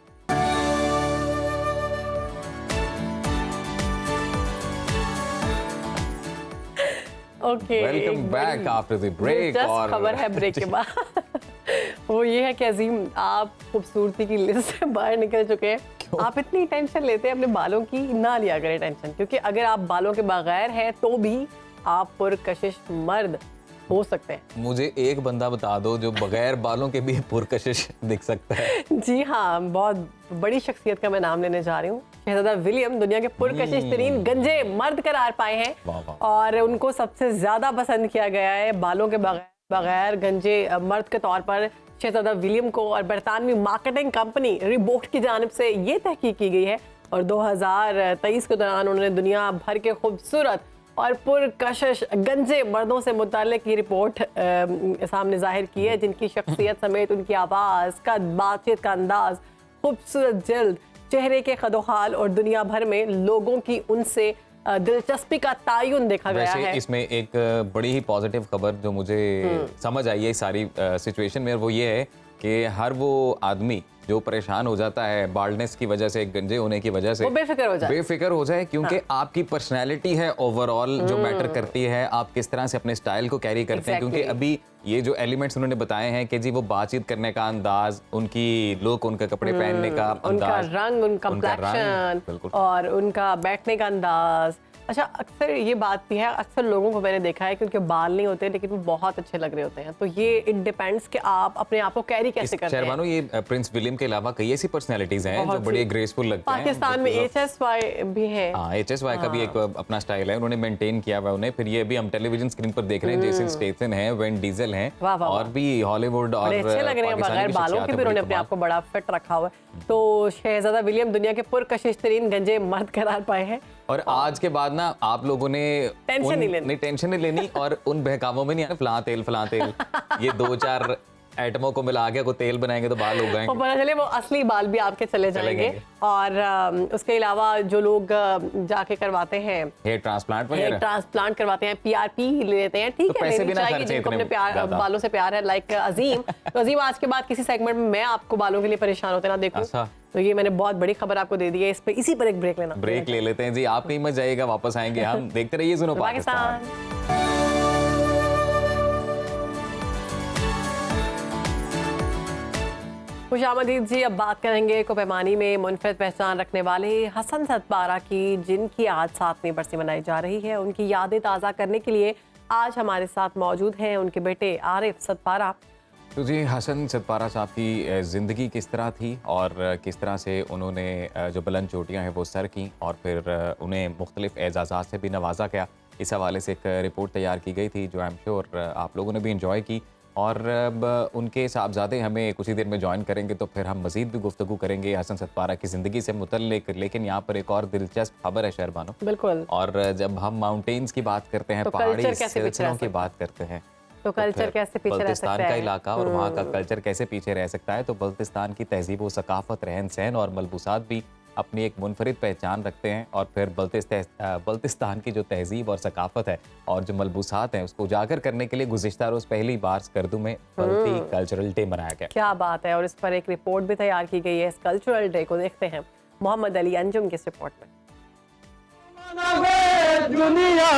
Okay, welcome back after the break. और खबर है ब्रेक के बाद वो ये है कि अजीम, आप खूबसूरती की लिस्ट से बाहर निकल चुके हैं। आप इतनी टेंशन लेते हैं अपने बालों की, ना लिया करें टेंशन, क्योंकि अगर आप बालों के बगैर हैं तो भी आप पुरकशिश मर्द हो सकते हैं। मुझे एक बंदा बता दो जो बगैर बालों के भी पुरकशिश दिख सकता है। जी हाँ, बहुत बड़ी शख्सियत का मैं नाम लेने जा रही हूँ। शहजादा विलियम दुनिया के पुरकशिश तरीन गंजे मर्द करार पाए हैं, वाह वाह। और उनको सबसे ज्यादा पसंद किया गया है बालों के बगैर गंजे मर्द के तौर पर शहजादा विलियम को। और बरतानवी मार्केटिंग कंपनी रिबोट की जानिब से ये तहकीक की गई है, और 2023 के दौरान उन्होंने दुनिया भर के खूबसूरत और पुरकशिश गंजे मर्दों से मुताल्लिक की रिपोर्ट सामने जाहिर की है, जिनकी शख्सियत समेत उनकी आवाज़ का, बातचीत का अंदाज, खूबसूरत जल्द, चेहरे के खदोहाल और दुनिया भर में लोगों की उनसे दिलचस्पी का तायुन देखा गया वैसे है। इसमें एक बड़ी ही पॉजिटिव खबर जो मुझे समझ आई है इस सारी सिचुएशन में, वो ये है कि हर वो आदमी जो परेशान हो जाता है बाल्डनेस की वजह से, गंजे होने की वजह से, वो बेफिक्र हो जाए, क्योंकि आपकी पर्सनैलिटी है ओवरऑल जो मैटर करती है, आप किस तरह से अपने स्टाइल को कैरी करते हैं। क्योंकि अभी ये जो एलिमेंट्स उन्होंने बताए हैं कि जी वो बातचीत करने का अंदाज, उनकी लुक, उनके कपड़े पहनने का उनका अंदाज, रंग, उनका बिल्कुल। कंप्लेक्शन और उनका बैठने का अंदाज। अच्छा, अक्सर ये बात भी है, अक्सर लोगों को मैंने देखा है कि उनके बाल नहीं होते लेकिन वो बहुत अच्छे लग रहे होते हैं। तो ये इट डिपेंड्स कि आप अपने आप को कैरी कैसे करते हैं। शहरबानो, ये प्रिंस विलियम के अलावा कई ऐसी पर्सनैलिटीज हैं जो बड़े ग्रेसफुल लगते हैं। पाकिस्तान में HSY भी है। हाँ, HSY का भी एक अपना स्टाइल है, उन्होंने मेंटेन किया हुआ उन्हें। फिर ये अभी हम टेलीविजन स्क्रीन पर देख रहे हैं, जेसन स्टेथम है, वेन डीजल हैं, वाह, वाह, और भी हॉलीवुड और बड़े अच्छे लग रहे हैं, बगैर बालों के भी उन्होंने अपने आप को बड़ा फिट रखा हुआ है। तो शहजादा विलियम दुनिया के पुरकशिश तरीन गंजे मर्द करार पाए हैं। और आज के बाद ना आप लोगों ने टेंशन नहीं लेनी और उन बहकावों में नहीं आना, फलां तेल ये 2-4 एटमों को मिला के कोई तेल बनाएंगे तो बाल उगाएंगे, और पता चले वो असली बाल भी आपके चले जाएंगे। और उसके अलावा जो लोग जाके करवाते हैं हेयर ट्रांसप्लांट हेयर वगैरह, ट्रांसप्लांट करवाते हैं, PRP लेते हैं, ठीक तो है, पैसे लेनी भी ना चाहिए खर्चे जिनको इतने अपने प्यार ज्यादा। बालों से प्यार है, लाइक अजीम। तो अजीम, आज के बाद किसी सेगमेंट में मैं आपको बालों के लिए परेशान होते ना देखूं, अच्छा। तो ये मैंने बहुत बड़ी खबर आपको दे दी है। इस पे इसी पर एक ब्रेक लेना, ब्रेक ले लेते हैं जी। आप कहीं मत जाइएगा, वापस आएंगे हम। देखते रहिए सुनो पाकिस्तान। खुशामदीद जी। अब बात करेंगे कोपैमानी में मुनफरद पहचान रखने वाले हसन सतपारा की, जिनकी आज 7वीं बरसी मनाई जा रही है। उनकी यादें ताज़ा करने के लिए आज हमारे साथ मौजूद हैं उनके बेटे आरिफ सतपारा। तो जी, हसन सतपारा साहब की ज़िंदगी किस तरह थी और किस तरह से उन्होंने जो बुलंद चोटियाँ हैं वो सर की, और फिर उन्हें मुख्तलिफ एजाज़ात से भी नवाजा गया, इस हवाले से एक रिपोर्ट तैयार की गई थी जो आई एम श्योर आप लोगों ने भी इंजॉय की। और उनके साहबजादे हमें कुछ ही देर में ज्वाइन करेंगे, तो फिर हम मज़ीद भी गुफ्तगू करेंगे हसन सतपारा की ज़िंदगी से मुतल्लिक। लेकिन यहाँ पर एक और दिलचस्प खबर है शहरबानो। बिल्कुल। और जब हम माउंटेन्स की बात करते हैं, तो पहाड़ी सिलसिलों की बात करते हैं, तो कल्चर कैसे पीछे रह सकता है? बल्तिस्तान का इलाका और वहाँ का कल्चर कैसे पीछे रह सकता है? तो बल्तिस्तान की तहजीब व सकाफत, रहन सहन और मलबूसात भी अपनी एक मुनफरिद पहचान रखते हैं और फिर बल्तिस्तान की जो तहजीब और सकाफत है और जो मलबूसात हैं उसको उजागर करने के लिए गुज़िश्ता रोज़ पहली बार स्कर्दू में बल्ती कल्चरल डे मनाया गया। क्या बात है, और इस पर एक रिपोर्ट भी तैयार की गई है। इस कल्चरल डे को देखते हैं मोहम्मद अली अंजुम की इस रिपोर्ट में। दुनिया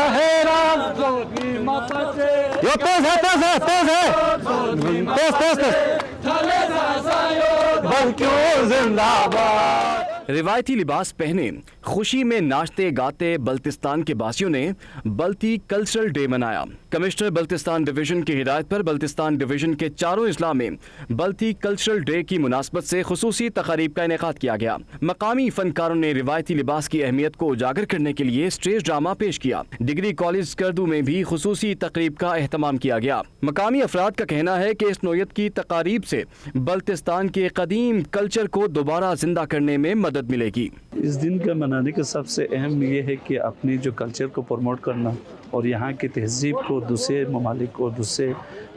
रिवायती लिबास पहने खुशी में नाचते गाते बल्तिस्तान के बासियों ने बल्ती कल्चरल डे मनाया। कमिश्नर बल्तिस्तान डिवीजन की हिदायत पर बल्तिस्तान डिवीजन के चारों अजला में बल्ती कल्चरल डे की मुनासबत से खुसूसी तकारीब का इनेकाद किया गया। मकामी फनकारों ने रिवायती लिबास की अहमियत को उजागर करने के लिए स्टेज ड्रामा पेश किया। डिग्री कॉलेज स्कर्दू में भी खुसूसी तकरीब का एहतमाम किया गया। मकामी अफराद का कहना है कि इस नोयत की तकारीब से बल्तिस्तान के कदीम कल्चर को दोबारा जिंदा करने में मदद मिलेगी। इस दिन का मनाने का सबसे अहम ये है कि अपने जो कल्चर को प्रमोट करना और यहाँ की तहजीब को दूसरे ममालिक और दूसरे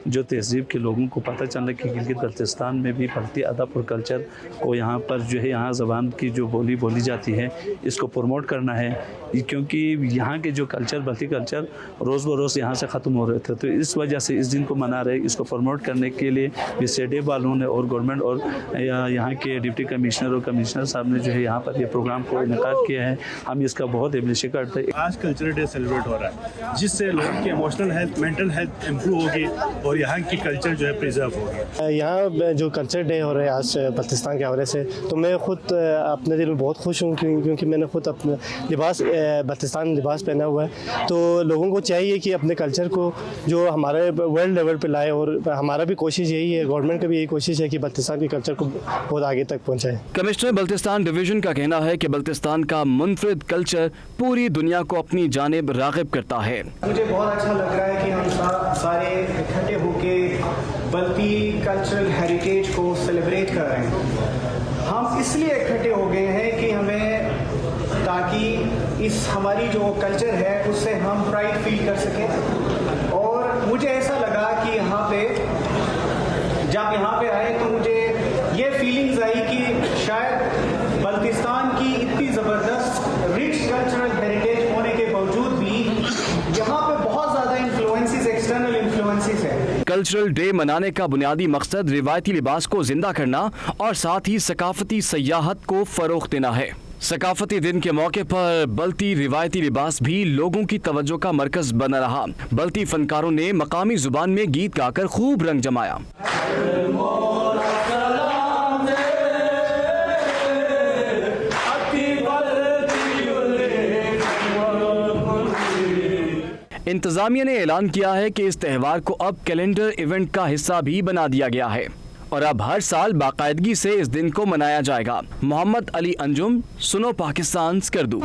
जो तहजीब के लोगों को पता चलने कि गिलगित बल्तिस्तान में भी बल्ती अदब और कल्चर को यहाँ पर जो है यहाँ ज़बान की जो बोली जाती है इसको प्रमोट करना है, क्योंकि यहाँ के जो कल्चर बल्ती कल्चर रोज़ बरोज़ यहाँ से ख़त्म हो रहे थे। तो इस वजह से इस दिन को मना रहे, इसको प्रमोट करने के लिए स्टेडियम वालों ने और गवर्नमेंट और यहाँ के डिप्टी कमिश्नर और कमिश्नर साहब ने जो है यहाँ पर ये प्रोग्राम को इनेकाद किया है। हम इसका बहुत एप्रिशिएट करते हैं। आज कल्चरल डे सेलिब्रेट हो रहा है जिससे लोगों की emotional health, mental health improve होगी और यहाँ की कल्चर जो है प्रिजर्व होगी। यहाँ जो कल्चर डे हो रहा है आज बल्तिस्तान के हवाले से, तो मैं खुद अपने दिल में बहुत खुश हूँ क्योंकि मैंने खुद अपना लिबास बल्तिस्तान लिबास पहना हुआ है। तो लोगों को चाहिए कि अपने कल्चर को जो हमारे वर्ल्ड लेवल पे लाए, और हमारा भी कोशिश यही है, गवर्नमेंट का भी यही कोशिश है कि बल्तिस्तान के कल्चर को बहुत आगे तक पहुँचाए। कमिश्नर बल्तिस्तान डिवीजन का कहना है कि बल्तिस्तान का मुनफरिद कल्चर पूरी दुनिया को अपनी जानिब राग़िब करता है। मुझे बहुत अच्छा लग रहा है कि हम सारे इकट्ठे होके बल्ती कल्चरल हेरिटेज को सेलिब्रेट कर रहे हैं। हम इसलिए इकट्ठे हो गए हैं कि हमें, ताकि इस हमारी जो कल्चर है उससे हम प्राइड फील कर सकें। और मुझे ऐसा लगा कि जब यहाँ पे आए तो मुझे ये फीलिंग्स आई कि शायद बल्तिस्तान की इतनी ज़बरदस्त रिच कल्चरल हेरिटेज होने के बावजूद भी यहाँ पे बहुत ज़्यादा इन्फ्लुएंसेस, एक्सटर्नल इन्फ्लुएंसेस है। कल्चरल डे मनाने का बुनियादी मकसद रिवायती लिबास को जिंदा करना और साथ ही सकाफती सयाहत को फरोग देना है। सकाफती दिन के मौके पर बल्ती रिवायती लिबास भी लोगों की तवज्जो का मरकज बना रहा। बल्ती फनकारों ने मकामी जुबान में गीत गाकर खूब रंग जमाया। इंतजामिया ने ऐलान किया है कि इस त्यौहार को अब कैलेंडर इवेंट का हिस्सा भी बना दिया गया है और अब हर साल बाकायदगी से इस दिन को मनाया जाएगा। मोहम्मद अली अंजुम, सुनो पाकिस्तान, स्कर्दू।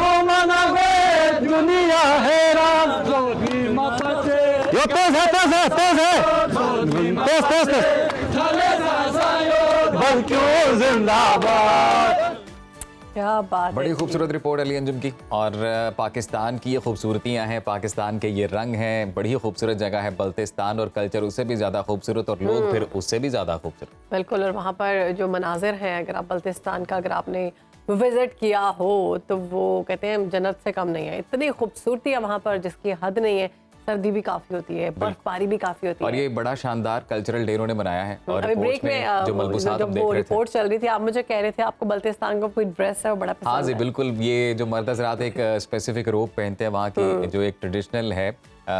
क्या बात बड़ी है। खूबसूरत रिपोर्ट अली अंजुम की। और पाकिस्तान की ये खूबसूरतियाँ हैं, पाकिस्तान के ये रंग हैं, बड़ी खूबसूरत जगह है बल्तिस्तान, और कल्चर उससे भी ज़्यादा खूबसूरत और लोग फिर उससे भी ज़्यादा खूबसूरत। बिल्कुल, और वहाँ पर जो मनाजिर हैं, अगर आप बल्तिस्तान का अगर आपने विजिट किया हो तो वो कहते हैं जन्नत से कम नहीं है। इतनी खूबसूरती है वहाँ पर जिसकी हद नहीं है। सर्दी भी काफी होती है, बर्फबारी भी काफी होती है। और ये बड़ा शानदार कल्चरल डे उन्होंने बनाया है। और अभी ब्रेक में जो मलबूसात हम देख वो रहे थे, रिपोर्ट चल रही थी, आप मुझे कह रहे थे आपको बल्तिस्तान का कोई ड्रेस है वो बड़ा पसंद है। हाँ जी बिल्कुल, ये जो मर्द हज़रात एक स्पेसिफिक रोब पहनते हैं वहाँ की, जो एक ट्रेडिशनल है,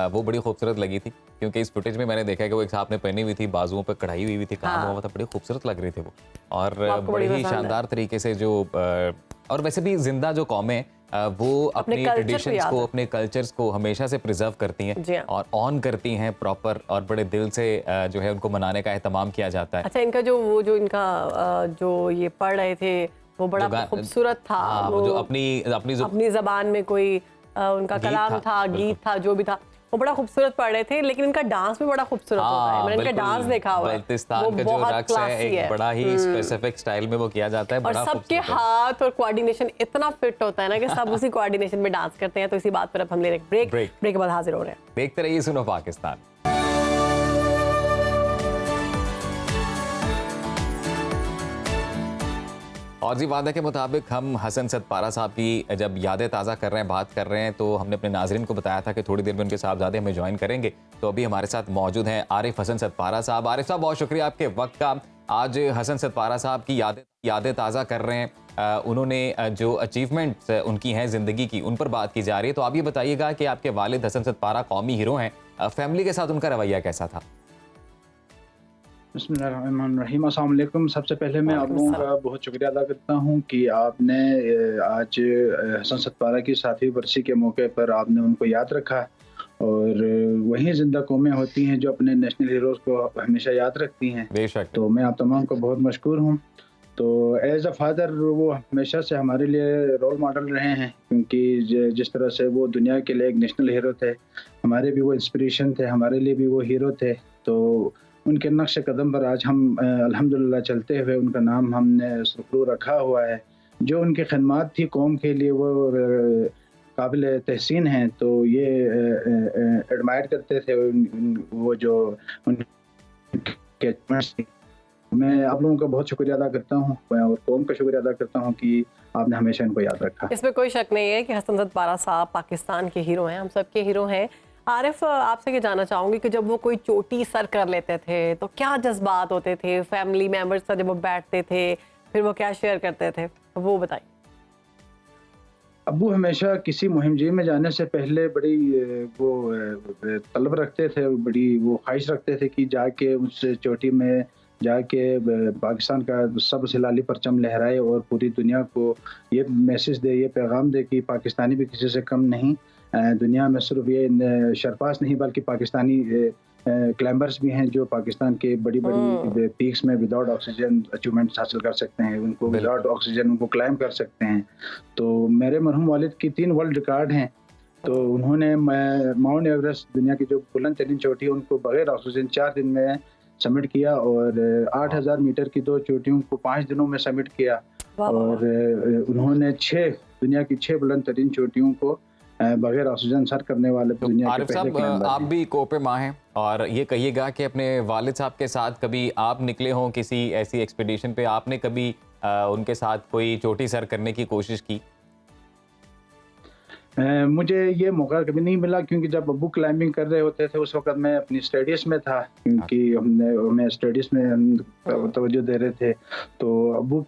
वो बड़ी खूबसूरत लगी थी। क्योंकि इस फुटेज में मैंने देखा कि वो एक साहब ने पहनी हुई थी, बाजुओं पर कढ़ाई हुई थी, काम हुआ था, बड़ी खूबसूरत लग रही थी वो। और बड़ी ही शानदार तरीके से जो, और वैसे भी जिंदा जो कौमें वो अपने ट्रेडिशंस को, अपने कल्चर्स को हमेशा से प्रिजर्व करती हैं और ऑन करती हैं प्रॉपर, और बड़े दिल से जो है उनको मनाने का एहतमाम किया जाता है। अच्छा, इनका जो इनका जो ये पढ़ रहे थे वो बड़ा खूबसूरत था। वो जो अपनी जबान में कोई उनका कलाम था, गीत था, जो भी था, वो बड़ा खूबसूरत पढ़ रहे थे। लेकिन इनका डांस भी बड़ा खूबसूरत होता है। मैंने इनका डांस देखा हुआ है। बल्तिस्तान का जो रक्स है एक बड़ा ही स्पेसिफिक स्टाइल में वो किया जाता है, और सबके हाथ और कोऑर्डिनेशन इतना फिट होता है ना कि सब उसी कोऑर्डिनेशन में डांस करते हैं। तो इसी बात पर अब हम ले रहे हैं ब्रेक के बाद हाजिर हो रहे हैं। देखते रहिए सुनो पाकिस्तान। और जी वादा के मुताबिक हम हसन सतपारा साहब की जब यादें ताज़ा कर रहे हैं, बात कर रहे हैं, तो हमने अपने नाज़रीन को बताया था कि थोड़ी देर में उनके साहबजादे हमें ज्वाइन करेंगे। तो अभी हमारे साथ मौजूद हैं आरिफ हसन सतपारा साहब। आरिफ साहब, बहुत शुक्रिया आपके वक्त का। आज हसन सतपारा साहब की यादें ताज़ा कर रहे हैं। उन्होंने जो अचीवमेंट्स उनकी हैं ज़िंदगी की, उन पर बात की जा रही है। तो आप ये बताइएगा कि आपके वालिद हसन सतपारा कौमी हीरो हैं, फैमिली के साथ उनका रवैया कैसा था? बिस्मिल्लाहिर्रहमानिर्रहीम, अस्सलाम वालेकुम। सबसे पहले मैं आप लोगों का बहुत शुक्रिया अदा करता हूं कि आपने आज हसन सतपारा की 7वीं बरसी के मौके पर आपने उनको याद रखा। और वही जिंदा कौमें होती हैं जो अपने नेशनल हीरोज़ को हमेशा याद रखती हैं। बेशक। तो मैं आप तमाम को बहुत मशकूर हूँ। तो एज अ फादर वो हमेशा से हमारे लिए रोल मॉडल रहे हैं, क्योंकि जिस तरह से वो दुनिया के लिए एक नेशनल हीरो थे, हमारे भी वो इंस्पिरेशन थे, हमारे लिए भी वो हीरो थे। तो उनके नक्श कदम पर आज हम अल्हम्दुलिल्लाह चलते हुए उनका नाम हमने सुखरू रखा हुआ है। जो उनकी खदमात थी कौम के लिए वो काबिल तहसीन हैं। तो ये एडमायर करते थे वो जो उनके। मैं आप लोगों का बहुत शुक्रिया अदा करता हूँ और कौम का शुक्रिया अदा करता हूँ कि आपने हमेशा इनको याद रखा। इसमें कोई शक नहीं है कि हसन सतपारा साहब पाकिस्तान के हीरो हैं, हम सब के हीरो हैं। आरिफ, आपसे ये जानना चाहूँगी कि जब वो कोई चोटी सर कर लेते थे तो क्या जज्बात होते थे फैमिली मेम्बर्स से जब वो बैठते थे, फिर वो क्या शेयर करते थे, वो बताइए। अब्बू हमेशा किसी मुहिम जी में जाने से पहले बड़ी वो तलब रखते थे, बड़ी वो ख्वाहिश रखते थे कि जाके उस चोटी में जाके पाकिस्तान का सब सिलाली परचम लहराए और पूरी दुनिया को ये मैसेज दे, ये पैगाम दे कि पाकिस्तानी भी किसी से कम नहीं। दुनिया में सिर्फ ये शरपास नहीं बल्कि पाकिस्तानी क्लाइंबर्स भी हैं जो पाकिस्तान के बड़ी बड़ी पीक्स में विदाउट ऑक्सीजन अचीवमेंट्स हासिल कर सकते हैं। उनको विदाउट ऑक्सीजन उनको क्लाइंब कर सकते हैं। तो मेरे मरहूम वालिद की 3 वर्ल्ड रिकॉर्ड हैं। तो उन्होंने माउंट एवरेस्ट, दुनिया की जो बुलंद तरीन चोटी है, उनको बगैर ऑक्सीजन 4 दिन में सबमिट किया और 8000 मीटर की 2 चोटियों को 5 दिनों में सबमिट किया। और उन्होंने दुनिया की 6 बुलंद तरीन चोटियों को बगैर ऑक्सीजन सर करने वाले दुनिया के पहले साहब, आप भी कोपे माँ हैं और ये कहिएगा कि अपने वालिद साहब के साथ कभी आप निकले हों किसी ऐसी एक्सपीडिशन पे, आपने कभी उनके साथ कोई चोटी सर करने की कोशिश की? मुझे ये मौका कभी नहीं मिला, क्योंकि जब अब्बू क्लाइंबिंग कर रहे होते थे उस वक्त मैं अपनी स्टडीज़ में था, क्योंकि हमें स्टडीज़ में तवज्जो दे रहे थे। तो अब्बू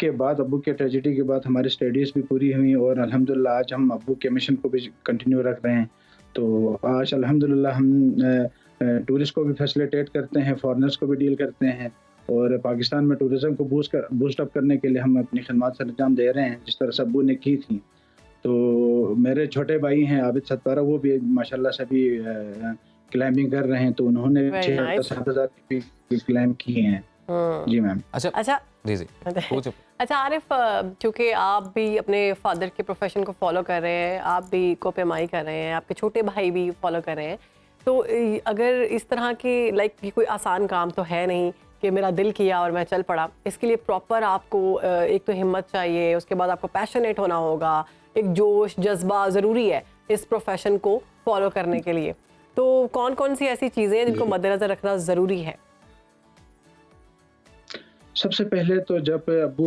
के ट्रेजेडी के बाद हमारी स्टडीज़ भी पूरी हुई और अल्हम्दुलिल्लाह आज हम अब्बू के मिशन को भी कंटिन्यू रख रहे हैं। तो आज अल्हम्दुलिल्लाह हम टूरिस्ट को भी फैसिलिटेट करते हैं, फॉरेनर्स को भी डील करते हैं और पाकिस्तान में टूरिज़म को बूस्ट अप करने के लिए हम अपनी खिदमत सर अंजाम दे रहे हैं, जिस तरह से अब्बू ने की थी। तो मेरे छोटे भाई हैं आबिद सतपारा, वो भी माशाल्लाह से भी क्लाइंबिंग कर रहे हैं। तो उन्होंने 6,000 की क्लाइंब किए हैं। जी मैम। अच्छा जी अच्छा आरिफ, क्योंकि आप भी अपने फादर के प्रोफेशन को फॉलो कर रहे हैं, आप भी कोपेमाई कर रहे हैं, आपके छोटे भाई भी फॉलो कर रहे हैं, तो अगर इस तरह के कोई आसान काम तो है नहीं कि मेरा दिल किया और मैं चल पड़ा। इसके लिए प्रॉपर आपको एक तो हिम्मत चाहिए, उसके बाद आपको पैशनेट होना होगा, एक जोश जज्बा ज़रूरी है इस प्रोफेशन को फॉलो करने के लिए। तो कौन कौन सी ऐसी चीज़ें हैं जिनको मद्देनज़र रखना ज़रूरी है? सबसे पहले तो जब अब्बू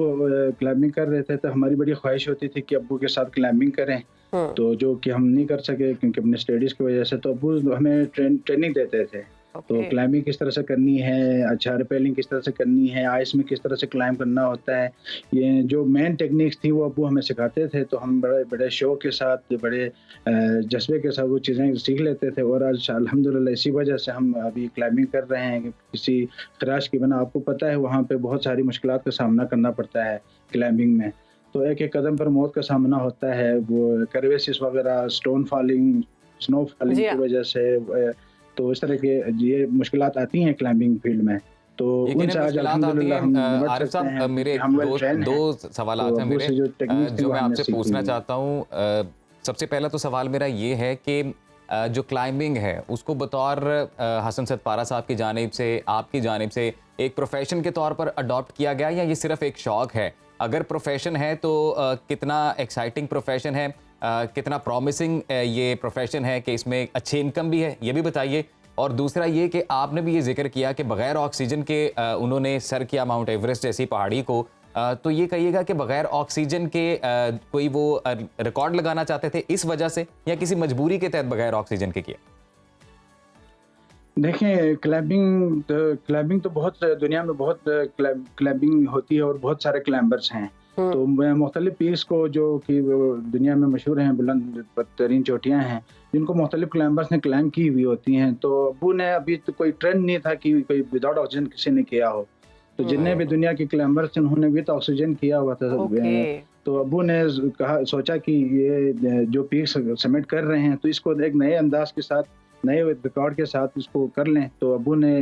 क्लाइंबिंग कर रहे थे तो हमारी बड़ी ख्वाहिश होती थी कि अब्बू के साथ क्लाइंबिंग करें, तो जो कि हम नहीं कर सके क्योंकि अपने स्टडीज़ की वजह से। तो अब्बू हमें ट्रेनिंग देते थे। तो क्लाइंबिंग किस तरह से करनी है, अच्छा रिपेलिंग किस तरह से करनी है, आइस में किस तरह से क्लाइंब करना होता है, ये जो मेन टेक्निक्स थी वो अब्बू हमें सिखाते थे। तो हम बड़े बड़े शौक के साथ, बड़े जज्बे के साथ वो चीज़ें सीख लेते थे और आज अल्हम्दुलिल्लाह इसी वजह से हम अभी क्लाइंबिंग कर रहे हैं। किसी खराश की बना, आपको पता है वहाँ पे बहुत सारी मुश्किलात का सामना करना पड़ता है क्लाइंबिंग में। तो एक एक कदम पर मौत का सामना होता है, वो कर्वेसिस वगैरह, स्नो फॉलिंग की वजह से, तो इस तरह के ये मुश्किलात आती हैं क्लाइंबिंग फील्ड में। तो उनसे आज अल्हम्दुलिल्लाह हम निपट सकते हैं। मेरे दो सवाल हैं मेरे जो मैं आपसे पूछना चाहता हूँ। सबसे पहला तो सवाल मेरा ये है कि जो क्लाइंबिंग है उसको बतौर हसन सतपारा साहब की जानिब से, आपकी जानिब से एक प्रोफेशन के तौर पर अडॉप्ट किया गया या ये सिर्फ एक शौक है? अगर प्रोफेशन है तो कितना एक्साइटिंग प्रोफेशन है, कितना प्रॉमिसिंग ये प्रोफेशन है कि इसमें अच्छी इनकम भी है, ये भी बताइए। और दूसरा ये कि आपने भी ये जिक्र किया कि बगैर ऑक्सीजन के उन्होंने सर किया माउंट एवरेस्ट जैसी पहाड़ी को, तो ये कहिएगा कि बगैर ऑक्सीजन के कोई वो रिकॉर्ड लगाना चाहते थे इस वजह से, या किसी मजबूरी के तहत बगैर ऑक्सीजन के किया? देखें, क्लैम्बिंग तो बहुत दुनिया में बहुत क्लैम्बिंग होती है और बहुत सारे क्लैम्बर्स हैं। तो मुख्तलिफ पीक्स को जो कि दुनिया में मशहूर हैं, बुलंद तरीन चोटियाँ हैं जिनको मुख्तलिफ क्लैम्बर्स ने क्लाइम की हुई होती हैं। तो अबू ने अभी तो कोई ट्रेंड नहीं था कि कोई विदाउट ऑक्सीजन किसी ने किया हो। तो जितने भी दुनिया के क्लैम्बर्स उन्होंने विद ऑक्सीजन किया हुआ था। तो अबू ने सोचा कि ये जो पीक्स सबमिट कर रहे हैं तो इसको एक नए अंदाज के साथ, नए रिकॉर्ड के साथ इसको कर लें। तो अबू ने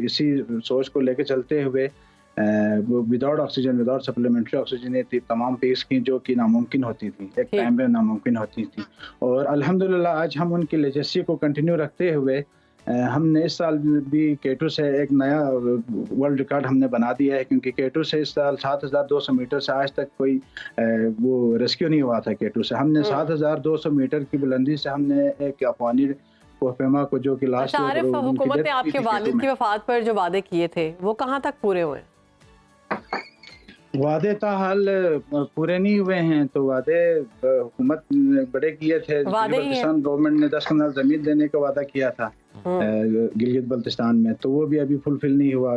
इसी सोच को लेकर चलते हुए without oxygen, without supplementary oxygen, ये तमाम पीक्स की जो कि नामुमकिन होती थी, एक टाइम पे नामुमकिन होती थी। और अल्हम्दुलिल्लाह आज हम उनकी लेजेसी को कंटिन्यू रखते हुए हमने इस साल भी K2 से एक नया वर्ल्ड रिकॉर्ड हमने बना दिया है, क्योंकि K2 से इस साल 7200 मीटर से आज तक कोई वो रेस्क्यू नहीं हुआ था। K2 से हमने 7200 मीटर की बुलंदी से हमने एक अफगानी कोहिमा को जो कि लास्ट हुकूमत ने आपके वालिद की वफात पर जो वादे किए थे वो कहाँ तक पूरे हुए? वादे ताहाल पूरे नहीं हुए हैं। तो वादे हुकूमत ने बड़े किए थे। बल्तिस्तान गवर्नमेंट ने 10 कनाल जमीन देने का वादा किया था गिलगित बल्तिस्तान में, तो वो भी अभी फुलफिल नहीं हुआ।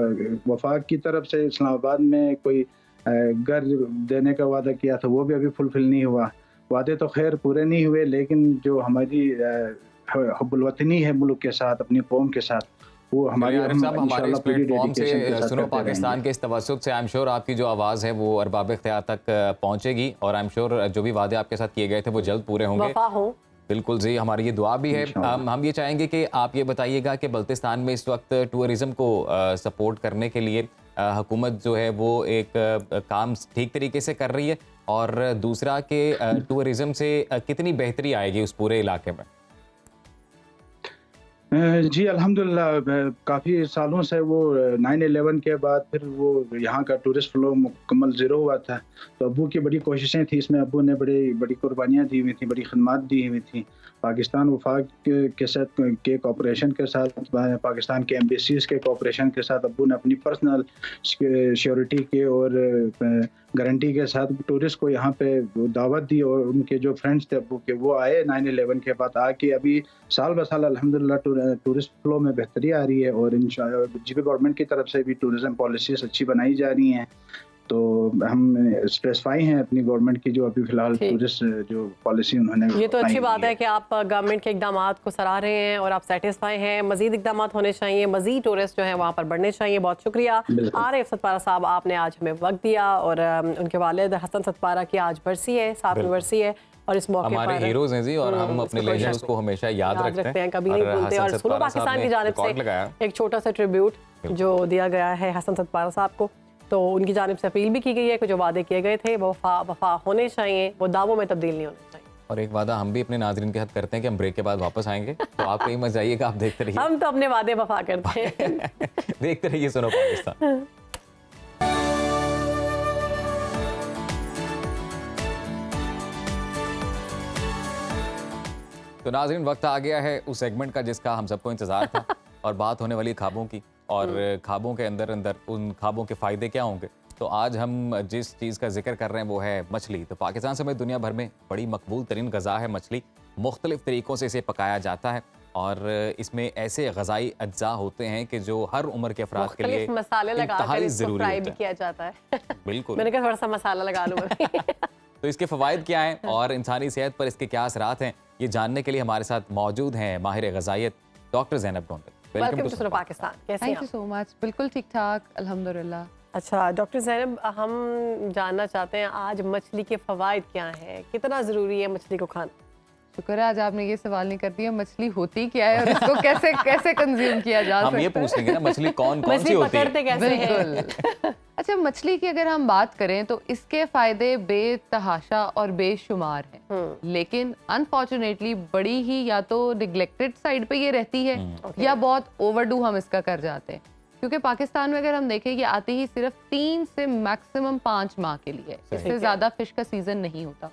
वफाक की तरफ से इस्लामाबाद में कोई घर देने का वादा किया था, वो भी अभी फुलफिल नहीं हुआ। वादे तो खैर पूरे नहीं हुए, लेकिन जो हमारी हुब्बुल वतनी है मुल्क के साथ, अपनी कौम के साथ, वो हमारे हमारे इस प्लेटफॉर्म से सुनो पाकिस्तान के इस तवज्जुह से आई एम श्योर आपकी जो आवाज़ है वो अरबाब इख्तियार तक पहुंचेगी, और आई एम श्योर जो भी वादे आपके साथ किए गए थे वो जल्द पूरे होंगे। बिल्कुल जी, हमारी ये दुआ भी है। हम ये चाहेंगे कि आप ये बताइएगा कि बल्तिस्तान में इस वक्त टूरिज़्म को सपोर्ट करने के लिए हुकूमत जो है वो एक काम ठीक तरीके से कर रही है, और दूसरा कि टूरिज़्म से कितनी बेहतरी आएगी उस पूरे इलाके में? जी अल्हम्दुलिल्लाह, काफ़ी सालों से वो 9/11 के बाद फिर वो यहाँ का टूरिस्ट फ्लो मुकम्मल ज़ीरो हुआ था। तो अब्बू की बड़ी कोशिशें थी इसमें, अब्बू ने बड़ी कुर्बानियाँ दी हुई थी, बड़ी खदमात दी हुई थी। पाकिस्तान वफाक के साथ के कोऑपरेशन के साथ, पाकिस्तान के एम्बेसीज़ के कोऑपरेशन के साथ अब्बू ने अपनी पर्सनल सिक्योरिटी के और गारंटी के साथ टूरिस्ट को यहाँ पे दावत दी, और उनके जो फ्रेंड्स थे अब्बू के वो आए 9/11 के बाद आके अभी साल ब साल अल्हम्दुलिल्लाह टूरिस्ट फ्लो में बेहतरी आ रही है, और इंशाअल्लाह जीपी गवर्नमेंट की तरफ से भी टूरिज्म पॉलिसीज अच्छी बनाई जा रही हैं। तो हम स्पेसिफाई हैं अपनी गवर्नमेंट की जो अभी फिलहाल टूरिस्ट जो पॉलिसी उन्होंने, ये तो अच्छी बात है कि आप गवर्नमेंट के इकदामात को सराह रहे हैं और आप सेटिस्फाई हैं। मजीद इकदामात होने चाहिए, मजीद टूरिस्ट जो है वहाँ पर बढ़ने चाहिए। बहुत शुक्रिया आरिफ सतपारा साहब, आपने आज हमें वक्त दिया, और उनके वालिद हसन सतपारा की आज बरसी है, 7वीं बरसी है, और इस मौके हमारे हीरोज हैं जी, और हम अपने लेजेंड्स को हमेशा याद रखते हैं, कभी नहीं भूलते। और सुनो पाकिस्तान की जानिब से एक छोटा सा ट्रिब्यूट जो दिया गया है हसन सतपारा साहब को, तो उनकी जानिब से अपील भी की गई है कि जो वादे किए गए थे वो वफा होने चाहिए, वो दावों में तब्दील नहीं होने चाहिए। और एक वादा हम भी अपने नाज़रीन के साथ करते हैं कि हम ब्रेक के बाद वापस आएंगे, तो आप कहीं मत जाइएगा, आप देखते रहिए। हम तो अपने वादे वफा करते हैं। देखते रहिए सुनो पाकिस्तान। तो नाज़रीन, वक्त आ गया है उस सेगमेंट का जिसका हम सबको इंतजार था, और बात होने वाली ख्वाबों की, और ख्वाबों के अंदर अंदर उन ख्वाबों के फ़ायदे क्या होंगे। तो आज हम जिस चीज़ का जिक्र कर रहे हैं वो है मछली। तो पाकिस्तान समेत दुनिया भर में बड़ी मकबूल तरीन ग़ज़ा है मछली। मुख्तलिफ़ तरीक़ों से इसे पकाया जाता है, और इसमें ऐसे ग़ज़ाई अज्जा होते हैं कि जो हर उम्र के अफराद के लिए मसाले लगाकर ज़रूरी फ्राई भी किया जाता है। बिल्कुल, मैंने कहा थोड़ा सा मसाला लगा लूँ। तो इसके फ़वाइद क्या हैं और इंसानी सेहत पर इसके क्या असरात हैं, ये जानने के लिए हमारे साथ मौजूद हैं माहिर ग़ज़ाइयत doctor Zainab Dhonde. Welcome to Pakistan. कैसे हैं? Thank you so much. बिल्कुल ठीक ठाक, अल्हम्दुलिल्लाह। अच्छा डॉक्टर ज़ैनब, हम जानना चाहते हैं आज मछली के फ़वाइद क्या हैं, कितना ज़रूरी है मछली को खाना? शुक्र है आज आपने ये सवाल नहीं कर दिया, मछली होती क्या है और इसको कैसे कैसे कंज्यूम किया जा सकता है। हम ये पूछ लेंगे ना, मछली कौन सी होती है? बिल्कुल। अच्छा, मछली की अगर हम बात करें तो इसके फायदे बेतहाशा और बेशुमार हैं, लेकिन अनफॉर्चुनेटली बड़ी ही या तो निगलेक्टेड साइड पे ये रहती है या बहुत ओवरडू हम इसका कर जाते हैं। क्योंकि पाकिस्तान में अगर हम देखें कि आती ही सिर्फ 3 से मैक्सिमम 5 माह के लिए, इससे ज़्यादा फिश का सीज़न नहीं होता।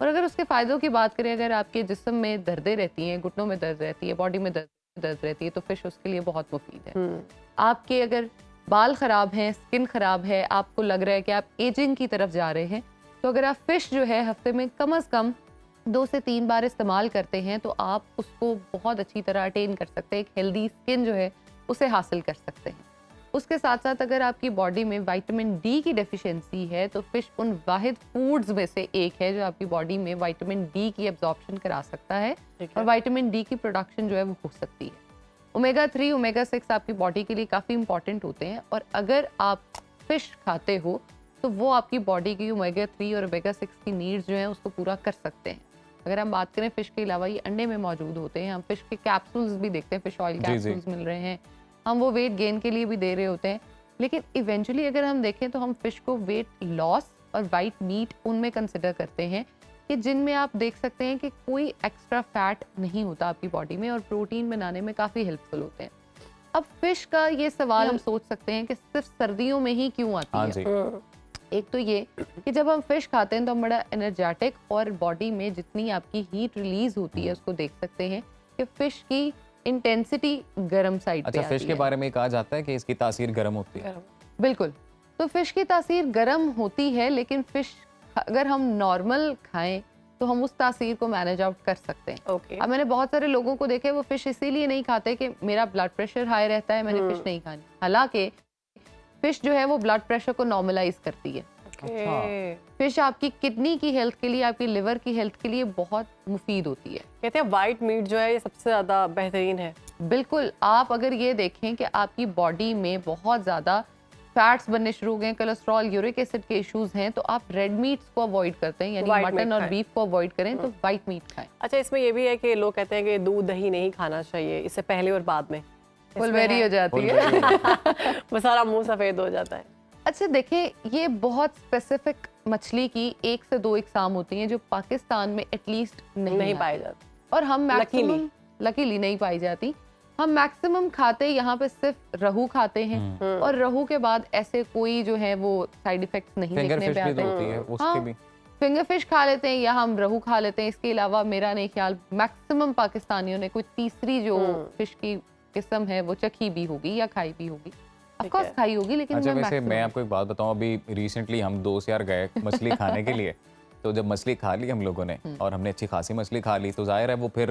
और अगर उसके फ़ायदों की बात करें, अगर आपके जिस्म में दर्दें रहती हैं, घुटनों में दर्द रहती है, बॉडी में दर्द रहती है, तो फिश उसके लिए बहुत मुफीद है। आपके अगर बाल ख़राब हैं, स्किन ख़राब है, आपको लग रहा है कि आप एजिंग की तरफ जा रहे हैं, तो अगर आप फ़िश जो है हफ्ते में कम से कम 2 से 3 बार इस्तेमाल करते हैं तो आप उसको बहुत अच्छी तरह अटेन कर सकते हैं, एक हेल्दी स्किन जो है उसे हासिल कर सकते हैं। उसके साथ साथ अगर आपकी बॉडी में विटामिन डी की डेफिशिएंसी है तो फ़िश उन वाहिद फूड्स में से एक है जो आपकी बॉडी में विटामिन डी की एब्जॉर्प्शन करा सकता है और विटामिन डी की प्रोडक्शन जो है वो हो सकती है। ओमेगा 3, ओमेगा 6 आपकी बॉडी के लिए काफ़ी इंपॉर्टेंट होते हैं और अगर आप फ़िश खाते हो तो वो आपकी बॉडी की ओमेगा 3 और ओमेगा 6 की नीड्स जो हैं उसको पूरा कर सकते हैं। अगर हम बात करें फ़िश के अलावा ये अंडे में मौजूद होते हैं, हम फ़िश के कैप्सूल्स भी देखते हैं, फ़िश ऑयल कैप्सूल्स मिल रहे हैं, हम वो वेट गेन के लिए भी दे रहे होते हैं। लेकिन इवेंचुअली अगर हम देखें तो हम फ़िश को वेट लॉस और वाइट मीट उनमें कंसिडर करते हैं कि जिनमें आप देख सकते हैं कि कोई एक्स्ट्रा फैट नहीं होता आपकी बॉडी में और प्रोटीन बनाने में काफ़ी हेल्पफुल होते हैं। अब फ़िश का ये सवाल हम सोच सकते हैं कि सिर्फ सर्दियों में ही क्यों आती है। एक तो ये कि जब हम फ़िश खाते हैं तो हम बड़ा एनर्जेटिक और बॉडी में जितनी आपकी हीट रिलीज होती है उसको देख सकते हैं कि फ़िश की इंटेंसिटी गर्म साइड पे अच्छा, आती फिश के है। बारे में कहा जाता है कि इसकी तासीर गर्म होती है। बिल्कुल, तो फ़िश की तासीर गर्म होती है लेकिन फ़िश अगर हम नॉर्मल खाएं तो हम उस तासीर को मैनेज आउट कर सकते हैं। अब मैंने बहुत सारे लोगों को देखे वो फ़िश इसीलिए नहीं खाते कि मेरा ब्लड प्रेशर हाई रहता है, मैंने फ़िश नहीं खानी। हालांकि फ़िश जो है वो ब्लड प्रेशर को नॉर्मलाइज करती है। फिश आपकी किडनी की हेल्थ के लिए, आपकी लिवर की हेल्थ के लिए बहुत मुफीद होती है। कहते हैं वाइट मीट जो है ये सबसे ज़्यादा बेहतरीन है। बिल्कुल, आप अगर ये देखें कि आपकी बॉडी में बहुत ज़्यादा फैट्स बनने शुरू हो गए, कोलेस्ट्रॉल, यूरिक एसिड के इश्यूज हैं, तो आप रेड मीट्स को अवॉइड करते हैं, यानी मटन और बीफ को अवॉइड करें तो वाइट मीट खाएं। अच्छा, इसमें ये भी है कि लोग कहते हैं कि दूध दही नहीं खाना चाहिए, इससे पहले और बाद में फुलबेरी हो जाती है वो सारा मुंह सफ़ेद हो जाता है। अच्छा देखिए, ये बहुत स्पेसिफिक मछली की 1 से 2 इकसाम होती हैं जो पाकिस्तान में एटलीस्ट नहीं पाई जाती और हम मैक्सिमम लकीली नहीं पाई जाती। हम मैक्सिमम खाते यहाँ पे सिर्फ रहू खाते हैं और रहू के बाद ऐसे कोई जो है वो साइड इफेक्ट्स नहीं देखने पे आते हैं। हाँ, फिंगर फिश खा लेते हैं या हम रहू खा लेते हैं। इसके अलावा मेरा नहीं ख्याल मैक्सिमम पाकिस्तानियों ने कोई तीसरी जो फिश की किस्म है वो चखी भी होगी या खाई भी होगी। ऑफ कोर्स खाई होगी, लेकिन अच्छा, वैसे मैं आपको एक बात बताऊं, अभी रिसेंटली हम दोस्त यार गए मछली खाने के लिए, तो जब मछली खा ली हम लोगों ने और हमने अच्छी खासी मछली खा ली तो जाहिर है वो फिर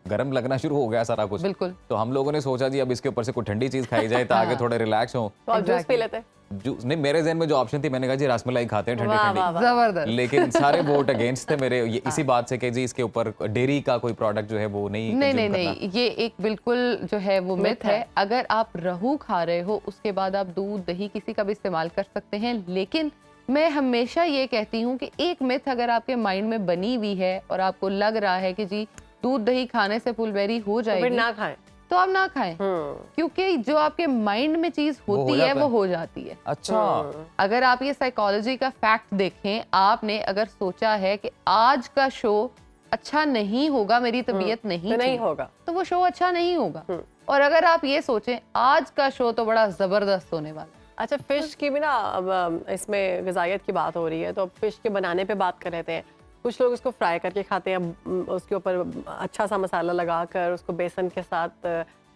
गर्म लगना शुरू हो गया सारा कुछ। बिल्कुल। तो हम लोगों ने सोचा जी अब इसके ऊपर से कोई ठंडी चीज खाई जाए ताकि थोड़े रिलैक्स हो। तो आप जूस पी लेते? जूस नहीं, मेरे ज़हन में जो ऑप्शन थी मैंने कहा जी रसमलाई खाते हैं ठंडी ठंडी, जबरदस्त। लेकिन सारे वोट अगेंस्ट थे मेरे इसी बात से कि जी इसके ऊपर डेयरी का कोई प्रोडक्ट जो है वो नहीं, ये एक बिल्कुल जो है वो मिथ है। अगर आप रहू खा रहे हो उसके बाद आप दूध दही किसी का भी इस्तेमाल कर सकते हैं, लेकिन मैं हमेशा ये कहती हूँ कि एक मिथ अगर आपके माइंड में बनी हुई है और आपको लग रहा है कि जी दूध दही खाने से फुलबेरी हो जाएगी, तो फिर ना खाएं। तो आप ना खाएं, क्योंकि जो आपके माइंड में चीज होती है वो हो जाती है। अच्छा, अगर आप ये साइकोलॉजी का फैक्ट देखें, आपने अगर सोचा है कि आज का शो अच्छा नहीं होगा, मेरी तबीयत नहीं होगा, तो वो शो अच्छा नहीं होगा। और अगर आप ये सोचें आज का शो तो बड़ा जबरदस्त होने वाला। अच्छा, फिश की भी ना अब इसमें ग़िज़ाइयत की बात हो रही है तो अब फिश के बनाने पे बात कर लेते हैं। कुछ लोग उसको फ्राई करके खाते हैं, उसके ऊपर अच्छा सा मसाला लगाकर उसको बेसन के साथ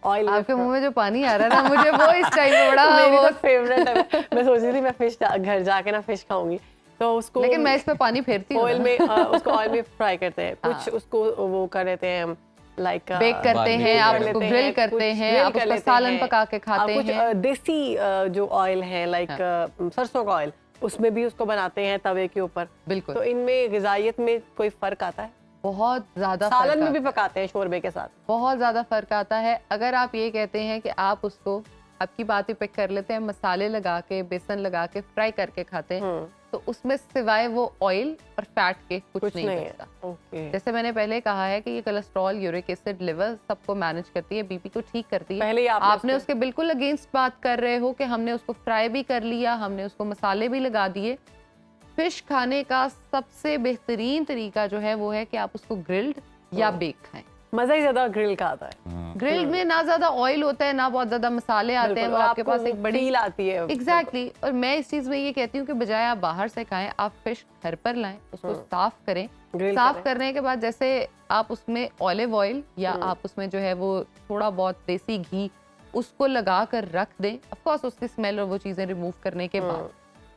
ऑयल। आपके मुंह में जो पानी आ रहा है ना, मुझे वो इस टाइम पे बड़ा मेरी तो फेवरेट है। मैं सोच रही थी मैं फिश घर जाके ना फिश खाऊंगी, तो उसको लेकिन मैं इस पे पानी फेरती हूँ ऑयल में उसको ऑयल में फ्राई करते हैं। कुछ उसको वो कर देते हैं लाइक बेक करते हैं, आप उसको ग्रिल करते हैं, आप उसका सालन पका के खाते हैं। कुछ देसी जो ऑयल है लाइक सरसों का ऑयल, उसमें भी उसको बनाते हैं तवे के ऊपर। बिल्कुल। तो इनमें ग़िज़ाइयत में कोई फर्क आता है? बहुत ज्यादा। सालन में भी पकाते हैं शोरबे के साथ, बहुत ज्यादा फर्क आता है। अगर आप ये कहते हैं कि आप उसको, आपकी बात ही पिक कर लेते हैं, मसाले लगा के बेसन लगा के फ्राई करके खाते हैं, तो उसमें सिवाय वो ऑयल और फैट के कुछ नहीं बचता। जैसे मैंने पहले कहा है कि ये कोलेस्ट्रॉल, यूरिक एसिड, लिवर सबको मैनेज करती है, बीपी को ठीक करती है। पहले आपने उसके बिल्कुल अगेंस्ट बात कर रहे हो कि हमने उसको फ्राई भी कर लिया, हमने उसको मसाले भी लगा दिए। फिश खाने का सबसे बेहतरीन तरीका जो है वो है कि आप उसको ग्रिल्ड या बेक खाएं। मजा ही ज्यादा ग्रिल का आता है। ग्रिल में ना ज्यादा ऑयल होता है, ना बहुत ज्यादा मसाले आते हैं, वो आपके पास एक बड़ी फील आती है। एग्जैक्टली। और मैं इस चीज में ये कहती हूँ कि बजाय आप बाहर से खाएं, आप फिश घर पर लाएं, उसको साफ करें। साफ करने के बाद जैसे आप उसमें ऑलिव ऑयल या आप उसमें जो है वो थोड़ा बहुत देसी घी उसको लगा कर रख दें, ऑफ कोर्स उसकी स्मेल और वो चीज़ें रिमूव करने के बाद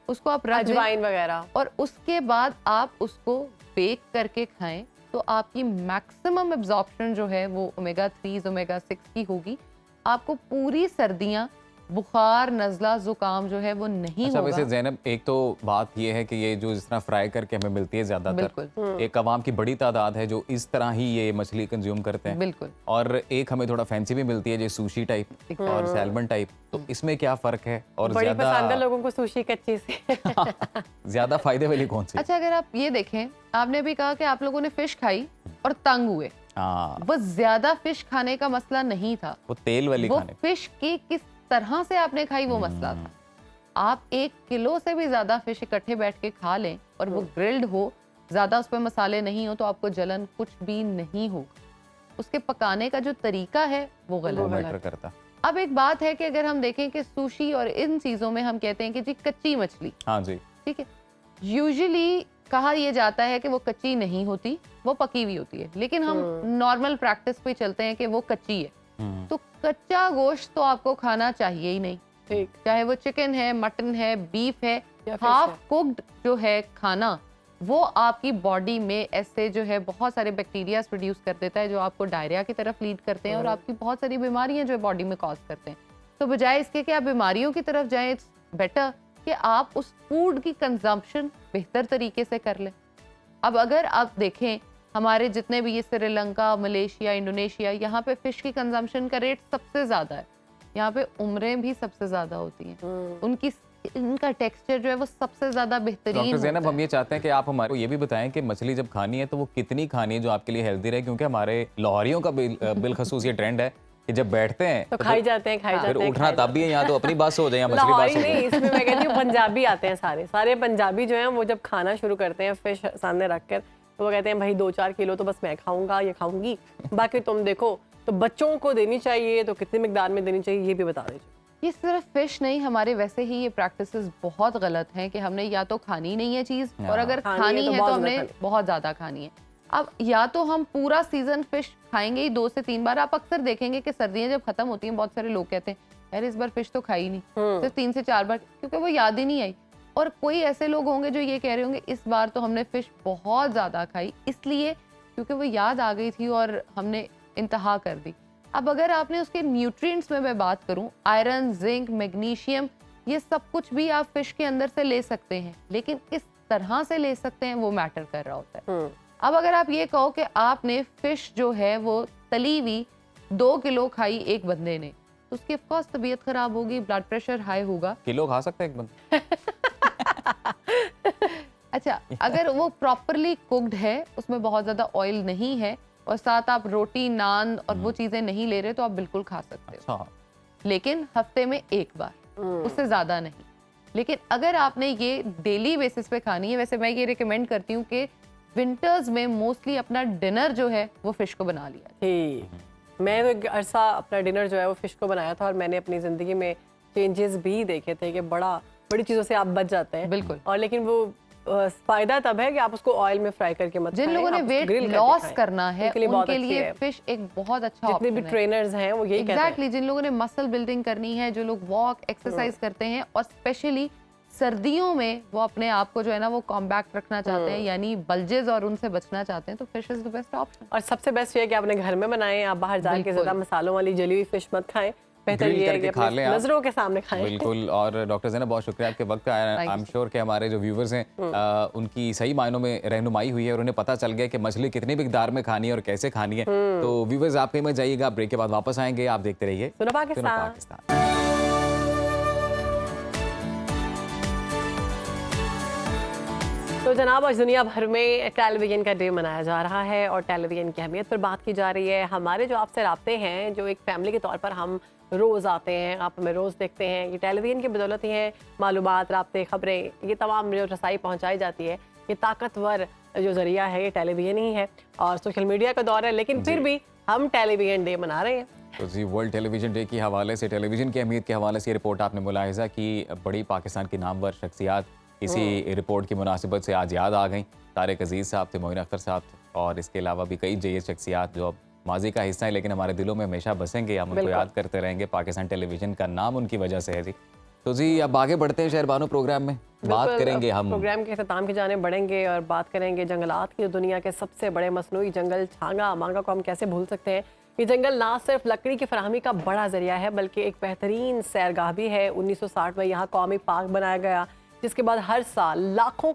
उसको आप रख दें, अजवाइन वगैरह, और उसके बाद आप उसको बेक करके खाएं तो आपकी मैक्सिमम एब्जॉर्प्शन जो है वो ओमेगा 3 ओमेगा 6 की होगी। आपको पूरी सर्दियां, बुखार, नज़ला, जुकाम जो है वो नहीं अच्छा, होगा। वैसे ज़ैनब एक तो बात ये है कि ये जो जिस तरह फ्राई करके हमें मिलती है ज़्यादातर, एक अवाम की बड़ी तादाद है जो इस तरह ही ये मछली कंज्यूम करते हैं, बिल्कुल। और एक हमें थोड़ा फैंसी भी मिलती है जैसे सुशी टाइप और सैल्मन टाइप, तो इसमें क्या फ़र्क है? और बड़ी पसंद है ज़्यादा लोगों को सुशी कच्ची से। ज़्यादा फायदे वाली कौन सी? अच्छा, अगर आप ये देखें, आपने भी कहा कि आप लोगों ने फिश खाई और तंग हुए, हाँ, वो ज्यादा फिश खाने का मसला नहीं था, वो तेल वाली वो खाने। फिश की किस तरह से आपने खाई वो मसला था। आप 1 किलो से भी ज्यादा फिश इकट्ठे बैठ के खा लें और वो ग्रिल्ड हो, ज्यादा उस पर मसाले नहीं हो, तो आपको जलन कुछ भी नहीं होगा। उसके पकाने का जो तरीका है वो गलत मैटर करता। अब एक बात है कि अगर हम देखें कि सुशी और इन चीजों में हम कहते हैं कि जी कच्ची मछली, हाँ जी, ठीक है, यूजुअली कहा यह जाता है कि वो कच्ची नहीं होती, वो पकी हुई होती है, लेकिन हम नॉर्मल प्रैक्टिस पे चलते हैं कि वो कच्ची है। तो कच्चा गोश्त तो आपको खाना चाहिए ही नहीं, ठीक, चाहे वो चिकन है, मटन है, बीफ है, या फिश हाफ है। कुक्ड जो है खाना, वो आपकी बॉडी में ऐसे जो है बहुत सारे बैक्टीरिया प्रोड्यूस कर देता है जो आपको डायरिया की तरफ लीड करते हैं और आपकी बहुत सारी बीमारियां जो बॉडी में कॉज करते हैं। तो बजाय इसके कि आप बीमारियों की तरफ जाएं, इट्स बेटर कि आप उस फूड की कंजम्पशन बेहतर तरीके से कर लें। अब अगर आप देखें, हमारे जितने भी ये श्रीलंका, मलेशिया, इंडोनेशिया, यहाँ पे फिश की कंजम्पशन का रेट सबसे ज़्यादा है। यहाँ पे उम्रें भी सबसे ज़्यादा होती हैं, उनकी इनका टेक्सचर जो है वो सबसे ज़्यादा बेहतरीन डॉक्टर ज़ैनब, होता हम ये चाहते हैं कि आप हमारे को ये भी बताएं कि मछली जब खानी है तो वो कितनी खानी है जो आपके लिए हेल्दी रहे, क्योंकि हमारे लाहौरियों का बिलखसूस ये ट्रेंड है कि जब बैठते हैं तो खाई जाते हैं, खाई जाते फिर हैं, उठना तब भी है, यहाँ तो अपनी बस हो जाए या मछली लाहौरी बस हो नहीं, जाए। इसमें मैं कहती हूँ पंजाबी आते हैं, सारे पंजाबी जो हैं वो जब खाना शुरू करते हैं फिश सामने रख कर, तो वो कहते हैं भाई 2-4 किलो तो बस मैं खाऊंगा या खाऊंगी, बाकी तुम देखो। तो बच्चों को देनी चाहिए तो कितनी मिकदार में देनी चाहिए ये भी बता दीजिए। ये सिर्फ फिश नहीं, हमारे वैसे ही ये प्रैक्टिसेस बहुत गलत हैं कि हमने या तो खानी नहीं है चीज़, और अगर खानी है तो हमने बहुत ज़्यादा खानी है। अब या तो हम पूरा सीजन फिश खाएंगे ही 2 से 3 बार। आप अक्सर देखेंगे कि सर्दियां जब खत्म होती हैं बहुत सारे लोग कहते हैं यार इस बार फिश तो खाई नहीं, सिर्फ 3 से 4 बार, क्योंकि वो याद ही नहीं आई। और कोई ऐसे लोग होंगे जो ये कह रहे होंगे इस बार तो हमने फिश बहुत ज़्यादा खाई, इसलिए क्योंकि वो याद आ गई थी और हमने इंतहा कर दी। अब अगर आपने उसके न्यूट्रिएंट्स में मैं बात करूं, आयरन, जिंक, मैग्नीशियम, ये सब कुछ भी आप फिश के अंदर से ले सकते हैं, लेकिन किस तरह से ले सकते हैं वो मैटर कर रहा होता है। अब अगर आप ये कहो कि आपने फिश जो है वो तली हुई 2 किलो खाई एक बंदे ने, तो उसकी ऑफकोर्स तबीयत खराब होगी, ब्लड प्रेशर हाई होगा। किलो खा सकते हैं एक बंदा? अच्छा, अगर वो प्रॉपरली कुक्ड है, उसमें बहुत ज्यादा ऑयल नहीं है, और साथ आप रोटी, नान और वो चीजें नहीं ले रहे, तो आप बिल्कुल खा सकते हो। अच्छा, लेकिन हफ्ते में 1 बार, उससे ज्यादा नहीं। लेकिन अगर आपने ये डेली बेसिस पे खानी है, वैसे मैं ये रिकमेंड करती हूँ कि विंटर्स में मोस्टली अपना डिनर जो है वो फिश को बना लिया। ठीक, मैं तो एक अरसा अपना डिनर जो है वो फिश को बनाया था, और मैंने अपनी ज़िंदगी में चेंजेस भी देखे थे कि बड़ी चीज़ों से आप बच जाते हैं। बिल्कुल। और लेकिन वो फायदा तब है कि आप उसको ऑयल में फ्राई करके मत जिन खाएं, लोगों ने आप उसको वेट grill करके लॉस खाएं। करना है उनके लिए बहुत उनके अच्छी लिए है। फिश एक बहुत अच्छा जितने भी ऑप्शन है। ट्रेनर्स हैं वो यही कहते हैं। एग्जैक्टली, जिन लोगों ने मसल बिल्डिंग करनी है, जो लोग वॉक एक्सरसाइज करते हैं, और स्पेशली सर्दियों में वो अपने आप को जो है ना वो कॉम्पैक्ट रखना चाहते हैं, यानी बल्जेस और उनसे बचना चाहते हैं, तो fish is the best option. और सबसे बेस्ट ये है कि आपने घर में बनाएं, आप बाहर जाके बिल्कुल। ज़्यादा मसालों वाली जली हुई फिश मत खाएं, बेहतर Grill ये है करके कि खा अपनी लें आप। नजरों के सामने खाएं। बिल्कुल। और डॉक्टर ज़ैनब, बहुत शुक्रिया आपके वक्त का। आई एम श्योर कि हमारे जो व्यूवर्स हैं उनकी सही मायनों में रहनुमाई हुई है और उन्हें पता चल गया कि मछली कितनी मिकदार में खानी है और कैसे खानी है। तो व्यूवर्स, आप कहीं मत जाइएगा, ब्रेक के बाद वापस आएंगे, आप देखते रहिए सुनो पाकिस्तान। तो जनाब, आज दुनिया भर में टेलीविज़न का डे मनाया जा रहा है और टेलीविज़न की अहमियत पर बात की जा रही है। हमारे जो आपसे राब्ते हैं, जो एक फैमिली के तौर पर हम रोज़ आते हैं, आप हमें रोज़ देखते हैं, ये टेलीविज़न की बदौलत ही है। मालूमात, राब्ते, ख़बरें, ये तमाम जो रसाई पहुँचाई जाती है, ये ताकतवर जो ज़रिया है ये टेलीविज़न ही है। और सोशल मीडिया का दौर है, लेकिन फिर भी हम टेलीविज़न डे मना रहे हैं। तो जी, वर्ल्ड टेलीविज़न डे के हवाले से, टेलीविज़न की अहमियत के हवाले से ये रिपोर्ट आपने मुलाहिजा की। बड़ी पाकिस्तान की नामवर शख्सियात इसी रिपोर्ट की मुनासिबत से आज याद आ गई। तारिक अजीज़ साहब थे, मोइन अख्तर साहब थे, और इसके अलावा भी कई जय्यद शख्सियात जो अब माजी का हिस्सा है, लेकिन हमारे दिलों में हमेशा बसेंगे, हम उनको याद करते रहेंगे। पाकिस्तान टेलीविजन का नाम उनकी वजह से है जी। तो जी अब आगे बढ़ते हैं शहरबानो प्रोग्राम में, बात करेंगे हम प्रोग्राम के अख्ताम की जाने बढ़ेंगे और बात करेंगे जंगलात की। दुनिया के सबसे बड़े मसनूई जंगल छांगा मांगा को हम कैसे भूल सकते हैं। ये जंगल ना सिर्फ लकड़ी की फराहमी का बड़ा जरिया है बल्कि एक बेहतरीन सैरगाह भी है। 1960 में यहाँ कौमी पार्क बनाया गया, जिसके बाद हर साल लाखों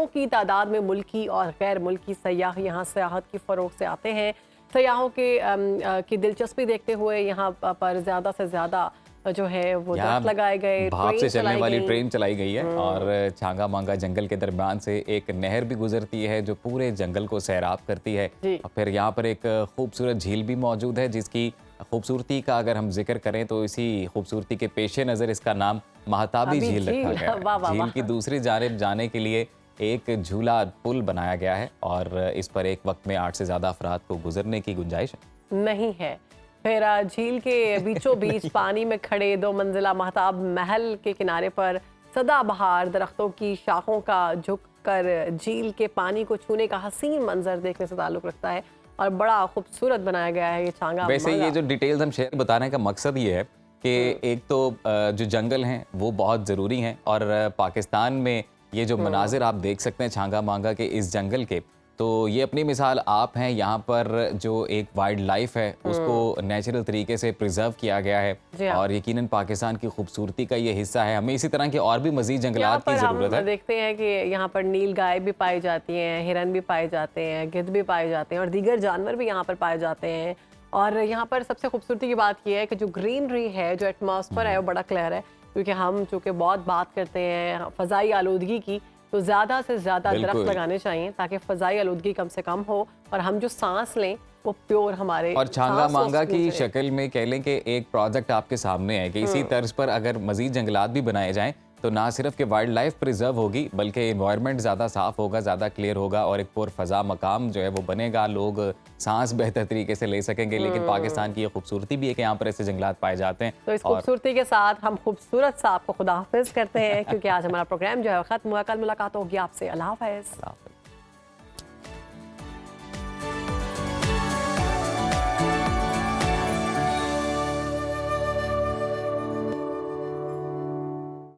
की तादाद में मुल्की और गैर मुल्की सयाह यहाँ सियाहत की फ़रोग से आते हैं। सयाहों की दिलचस्पी देखते हुए यहाँ पर ज़्यादा से ज़्यादा जो है वो दरख्त लगाए गए, भाप से चलने वाली ट्रेन चलाई गई है और छांगा मांगा जंगल के दरमियान से एक नहर भी गुजरती है जो पूरे जंगल को सैराब करती है। और फिर यहाँ पर एक खूबसूरत झील भी मौजूद है जिसकी खूबसूरती का अगर हम जिक्र करें तो इसी खूबसूरती के पेशे नज़र इसका नाम महताबी झील रखा गया है। झील की दूसरी जानिब जाने के लिए एक झूला पुल बनाया गया है और इस पर एक वक्त में 8 से ज़्यादा अफराद को गुजरने की गुंजाइश नहीं है। फिर झील के बीचों बीच पानी में खड़े 2 मंजिला महताब महल के किनारे पर सदाबहार दरख्तों की शाखों का झुककर झील के पानी को छूने का हसीन मंजर देखने से ताल्लुक रखता है और बड़ा खूबसूरत बनाया गया है ये छांगा। वैसे ये जो डिटेल्स हम शेयर बताने का मकसद ये है कि एक तो जो जंगल हैं वो बहुत ज़रूरी हैं और पाकिस्तान में ये जो मनाजिर आप देख सकते हैं छांगा मांगा के इस जंगल के, तो ये अपनी मिसाल आप हैं। यहाँ पर जो एक वाइल्ड लाइफ है उसको नेचुरल तरीके से प्रिजर्व किया गया है और यकीनन पाकिस्तान की खूबसूरती का ये हिस्सा है। हमें इसी तरह के और भी मजीद जंगलात की ज़रूरत है। देखते हैं कि यहाँ पर नील गाय भी पाई जाती हैं, हिरन भी पाए जाते हैं, गिद्ध भी पाए जाते हैं और दीगर जानवर भी यहाँ पर पाए जाते हैं। और यहाँ पर सबसे खूबसूरती की बात यह है कि जो ग्रीनरी है, जो एटमॉस्फेयर है वो बड़ा क्लियर है, क्योंकि हम चूँकि बहुत बात करते हैं फ़ज़ाई आलूदगी की, तो ज़्यादा से ज़्यादा दरख्त लगाने चाहिए ताकि फ़ज़ाई आलूदगी कम से कम हो और हम जो सांस लें वो प्योर हमारे। और छांगा मांगा की शक्ल में कह लें कि एक प्रोजेक्ट आपके सामने है कि इसी तर्ज पर अगर मजीद जंगलात भी बनाए जाएं तो ना सिर्फ कि वाइल्ड लाइफ प्रिजर्व होगी बल्कि एनवायरनमेंट ज़्यादा साफ होगा, ज़्यादा क्लियर होगा और एक पुरफ़ज़ा मकाम जो है वो बनेगा, लोग सांस बेहतर तरीके से ले सकेंगे। लेकिन पाकिस्तान की ये खूबसूरती भी है कि यहाँ पर ऐसे जंगलात पाए जाते हैं। तो इस खूबसूरती के साथ हम खूबसूरत सा आपको खुदा हाफिज़ करते हैं क्योंकि आज हमारा प्रोग्राम जो है ख़त्म हुआ। कल मुलाकात होगी आपसे। अल्लाह हाफ़िज़।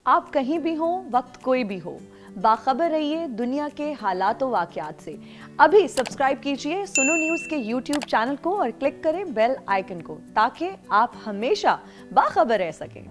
आप कहीं भी हो, वक्त कोई भी हो, बाखबर रहिए दुनिया के हालात व वाक़यात से। अभी सब्सक्राइब कीजिए सुनो न्यूज़ के YouTube चैनल को और क्लिक करें बेल आइकन को ताकि आप हमेशा बाखबर रह सकें।